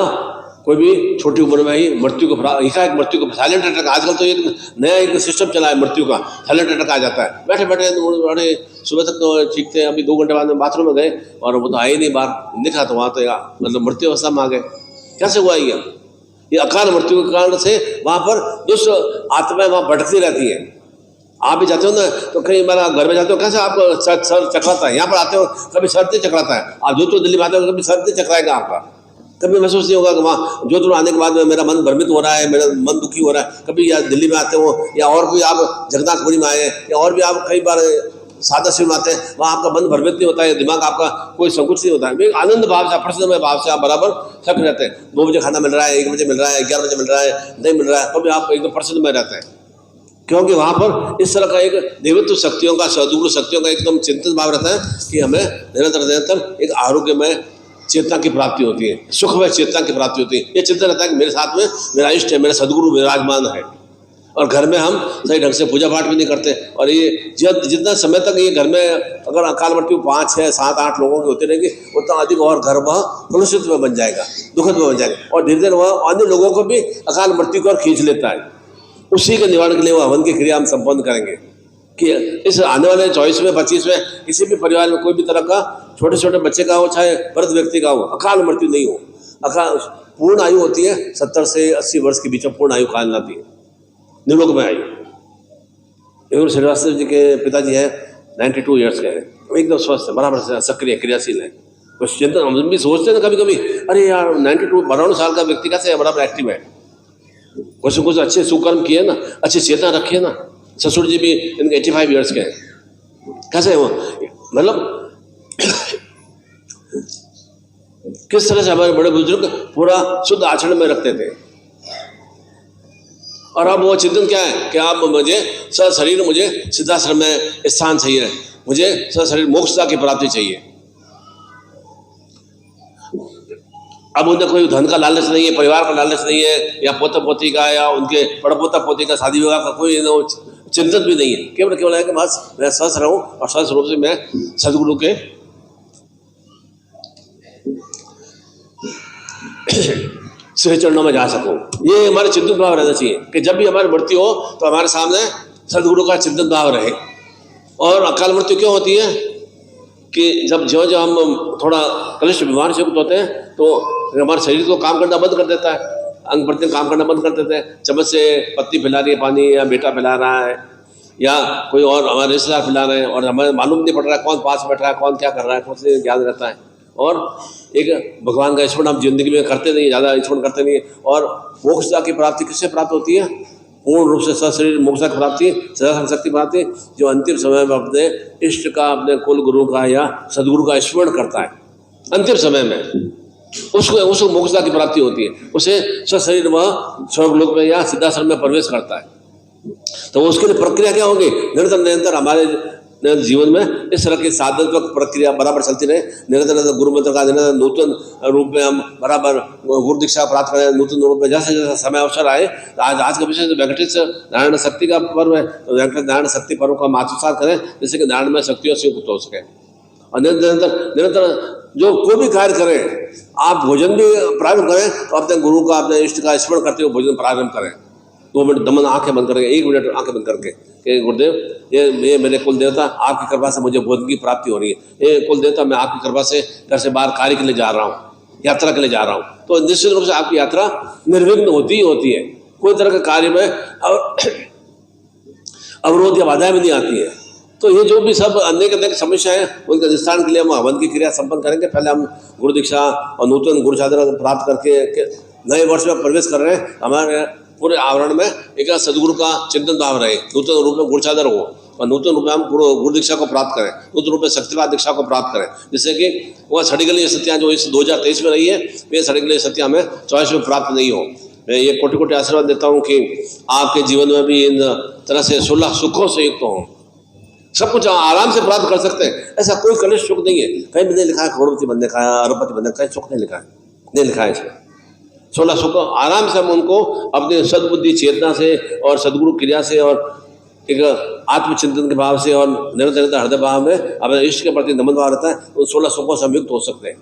कोई भी छोटी उम्र में ही मृत्यु को एकाएक मृत्यु को साइलेंट अटैक, आजकल तो एक नया एक सिस्टम चला है मृत्यु का, साइलेंट अटैक आ जाता है। बैठे बैठे बड़े सुबह तक तो ठीक थे, अभी 2 घंटे बाद में बाथरूम में गए और वो तो आए नहीं बाहर, दिखा तो वहाँ तो मतलब मृत्यु अवस्था में आ गए। कैसे हुआ ये अकाल मृत्यु के कारण से वहाँ पर दुष्ट आत्माएं वहाँ भटकती रहती है। आप भी जाते हो ना तो कहीं बार घर में जाते हो, कैसे आपको सर चकराता है, यहाँ पर आते हो कभी सर नहीं चकराता है, आप जोधपुर दिल्ली में आते हो कभी सर नहीं चकराएगा आपका, कभी महसूस नहीं होगा कि वहाँ जोधपुर आने के बाद में मेरा मन भ्रमित हो रहा है, मेरा मन दुखी हो रहा है। कभी या दिल्ली में आते हो या और भी आप जगन्नाथपुरी में आए या और भी आप कई बार सादा शिव में आते हैं, वहाँ आपका मन भ्रमित नहीं होता है, दिमाग आपका कोई संकुच नहीं होता है, आनंद भाव से, प्रसन्न भाव से आप बराबर सक्रिय रहते हैं। 2 बजे खाना मिल रहा है, 1 बजे मिल रहा है, 11 बजे मिल रहा है, नहीं मिल रहा है, तो भी आप एकदम प्रसन्न में रहते हैं, क्योंकि वहाँ पर इस तरह का एक देवत्व शक्तियों का, सदगुरु शक्तियों का एकदम चिंतन भाव रहता है कि हमें निरंतर एक आरोग्यमय चेतना की प्राप्ति होती है, सुखमय चेतना की प्राप्ति होती है। ये चिंतन रहता है कि मेरे साथ में मेरा इष्ट है, मेरा सदगुरु विराजमान है। और घर में हम सही ढंग से पूजा पाठ भी नहीं करते, और ये जितना समय तक ये घर में अगर अकाल मृत्यु 5, 6, 7, 8 लोगों की होती रहेगी उतना अधिक और घर वह कलुषित में बन जाएगा, दुखद में बन जाएगा, और धीरे धीरे वह अन्य लोगों को भी अकाल मृत्यु की ओर खींच लेता है। उसी के निवारण के लिए वो हवन की क्रिया हम संपन्न करेंगे कि इस आने वाले 24वें 25वें किसी भी परिवार में कोई भी तरह का छोटे छोटे बच्चे का हो चाहे वृद्ध व्यक्ति का हो अकाल मृत्यु नहीं हो। अकाल पूर्ण आयु होती है 70 से 80 वर्ष के बीच में पूर्ण आयु काल आती है, निरोग में आयु। श्रीवास्तव जी के पिताजी है 92 ईयर्स के हैं, एकदम स्वस्थ है, बराबर से सक्रिय क्रियाशील है। कुछ चिंतन हम भी सोचते हैं कभी कभी, अरे यार 92 साल का व्यक्ति कैसे है बराबर एक्टिव है, कुछ अच्छे सुकर्म किए ना, अच्छी चेतना रखी है ना। ससुर जी भी इनके 85 ईयर्स के हैं, कैसे है वो, मतलब किस तरह से हमारे बड़े बुजुर्ग पूरा शुद्ध आचरण में रखते थे। और अब वो चिंतन क्या है कि आप मुझे सशरीर मुझे सिद्धाश्रम में स्थान चाहिए, मुझे सशरीर मोक्षता की प्राप्ति चाहिए। अब उन्हें कोई धन का लालच नहीं है, परिवार का लालच नहीं है, या पोता पोती का या उनके पड़पोता पोती का शादी विवाह का कोई चिंतन भी नहीं है। केवल है कि बस मैं स्वस्थ रहूं और स्वस्थ रूप से मैं सदगुरु के श्री चरणों में जा सकूं। ये हमारे चिंतन भाव रहना चाहिए कि जब भी हमारी मृत्यु हो तो हमारे सामने सदगुरु का चिंतन भाव रहे। और अकाल मृत्यु क्यों होती है कि जब जो हम थोड़ा कनिष्ठ बीमार से युक्त होते हैं तो हमारे शरीर को काम करना बंद कर देता है, अंग प्रत्यंग काम करना बंद कर देते हैं। चम्मच से पत्नी पिला रही है पानी, या बेटा पिला रहा है, या कोई और हमारे रिश्तेदार पिला रहे हैं, और हमें मालूम नहीं पड़ रहा है कौन पास बैठ रहा है, कौन क्या कर रहा है, कौन से ज्ञान रहता है। और एक भगवान का स्मरण हम जिंदगी में करते नहीं, ज़्यादा स्मरण करते नहीं। और मोक्षता की प्राप्ति किससे प्राप्त होती है? पूर्ण रूप से सशरीर मोक्षता की प्राप्ति, सदा शक्ति प्राप्ति, जो अंतिम समय में अपने इष्ट का, अपने कुल गुरु का या सदगुरु का स्मरण करता है अंतिम समय में, उसको मोक्षता की प्राप्ति होती है। उसे सशरीर वह स्वर्गलोक में या सिद्धाश्रम में प्रवेश करता है। तो उसके लिए प्रक्रिया क्या होगी? निरंतर हमारे जीवन में इस तरह की साधनात्मक प्रक्रिया बराबर चलती रहे। निरंतर गुरु मंत्र का निरंतर नूतन रूप में हम बराबर गुरु दीक्षा प्राप्त करें, नूतन रूप में जैसे जैसे समय अवसर आए। आज का विषय वेंकटेश नारायण शक्ति का पर्व है, तो वेंकटेश नारायण शक्ति पर्व का आत्मसात करें जिससे कि नारायण में शक्तियों से युक्त हो सके। और निरंतर जो कोई भी कार्य करें, आप भोजन भी प्रारंभ करें तो अपने गुरु का, अपने इष्ट का स्मरण करते हुए भोजन प्रारंभ करें। 2 मिनट दमन आंखें बंद करके, 1 मिनट आंखें बंद करके कि गुरुदेव ये मेरे कुल देवता, आपकी कृपा से मुझे भोजन की प्राप्ति हो रही है। ये कुल देवता, मैं आपकी कृपा से घर से बाहर कार्य के लिए जा रहा हूँ, यात्रा के लिए जा रहा हूँ। तो निश्चित रूप से आपकी यात्रा निर्विघ्न होती ही होती है, कोई तरह के कार्य में अवरोध या बाधाएं भी नहीं आती है। तो ये जो भी सब अनेक समस्याएं हैं उनके निस्तारण के लिए हम हवन की क्रिया संपन्न करेंगे। पहले हम गुरु दीक्षा और नूतन गुरु चादर प्राप्त करके नए वर्ष में प्रवेश कर रहे हैं। हमारे पूरे आवरण में एक सदगुरु का चिंतन भाव रहे, नूतन रूप में गुरु चादर हो, और नूतन रूप में हम गुरु दीक्षा को प्राप्त करें, नूतन रूप में शक्तिवाद दीक्षा को प्राप्त करें, जिससे कि वह सड़ी गली सत्यां जो इस 2023 में रही है, वे सड़ी गली सत्या में 24 में प्राप्त नहीं हो। मैं ये कोटि आशीर्वाद देता हूँ कि आपके जीवन में भी इन तरह से 16 सुखों से युक्त हों, सब कुछ आराम से प्राप्त कर सकते हैं। ऐसा कोई कनिष्ठ सुख नहीं है, कहीं भी नहीं लिखा है करोड़पति बनने का, अरबपति बनने का, सुख नहीं लिखा है, नहीं लिखा है इसमें। 16 सुख आराम से हम उनको अपने सद्बुद्धि चेतना से और सदगुरु क्रिया से और एक आत्मचिंतन के भाव से और निरंतर हृदय भाव में अपने इष्ट के प्रति नमन भाव रहता है, उन 16 सुखों से हम युक्त हो सकते हैं।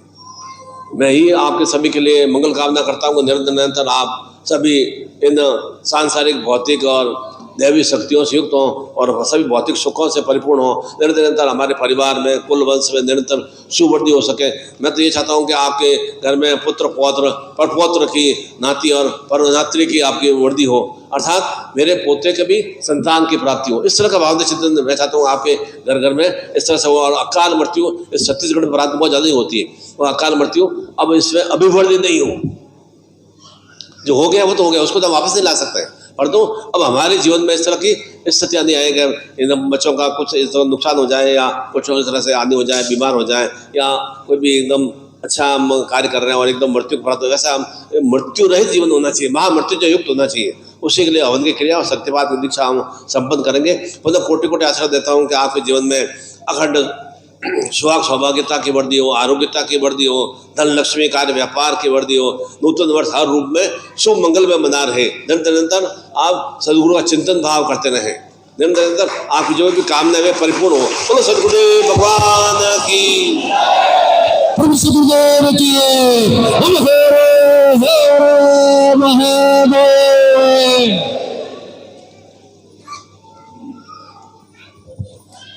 मैं ही आपके सभी के लिए मंगल कामना करता हूँ। निरंतर आप सभी इन सांसारिक, भौतिक और दैवी शक्तियों से युक्त हों और सभी भौतिक सुखों से परिपूर्ण हों। निरंतर हमारे परिवार में, कुल वंश में निरंतर सुवृद्धि हो सके। मैं तो ये चाहता हूँ कि आपके घर में पुत्र पौत्र परपौत्र की नाती और परनात्री की आपकी वृद्धि हो, अर्थात मेरे पोते के भी संतान की प्राप्ति हो। इस तरह का भावना चिंतन मैं चाहता हूँ आपके घर घर में इस तरह से हो। और अकाल मृत्यु इस छत्तीसगढ़ में प्रांत बहुत ज़्यादा ही होती है, और अकाल मृत्यु अब इसमें अभिवृद्धि नहीं हो। जो हो गया वो तो हो गया, उसको तो वापस नहीं ला सकते हैं। पर तो अब हमारे जीवन में इस तरह की स्थितियाँ नहीं आएगी, एकदम बच्चों का कुछ इस तरह नुकसान हो जाए, या कुछ इस तरह से आदमी हो जाए, बीमार हो जाए, या कोई भी एकदम अच्छा हम कार्य कर रहे हैं और एकदम मृत्यु प्राप्त हो। वैसा हम मृत्यु रहित जीवन होना चाहिए, महामृत्यु जो युक्त होना चाहिए। उसी के लिए हवन की क्रिया और शक्तिपात की दीक्षा हम संपन्न करेंगे। मतलब कोटि आशीर्वाद देता हूँ कि आपके जीवन में अखंड सुहाग सौभाग्यता की वृद्धि हो, आरोग्यता की वृद्धि हो, धन लक्ष्मी कार्य व्यापार की वृद्धि हो, नूतन वर्ष हर रूप में शुभ मंगल में मना रहे। निरंतर आप सदगुरु का चिंतन भाव करते रहें, निरंतर आपकी जो भी कामना वे परिपूर्ण हो। बोलो सदगुरुदेव भगवान की,
सदगुरुदेव की।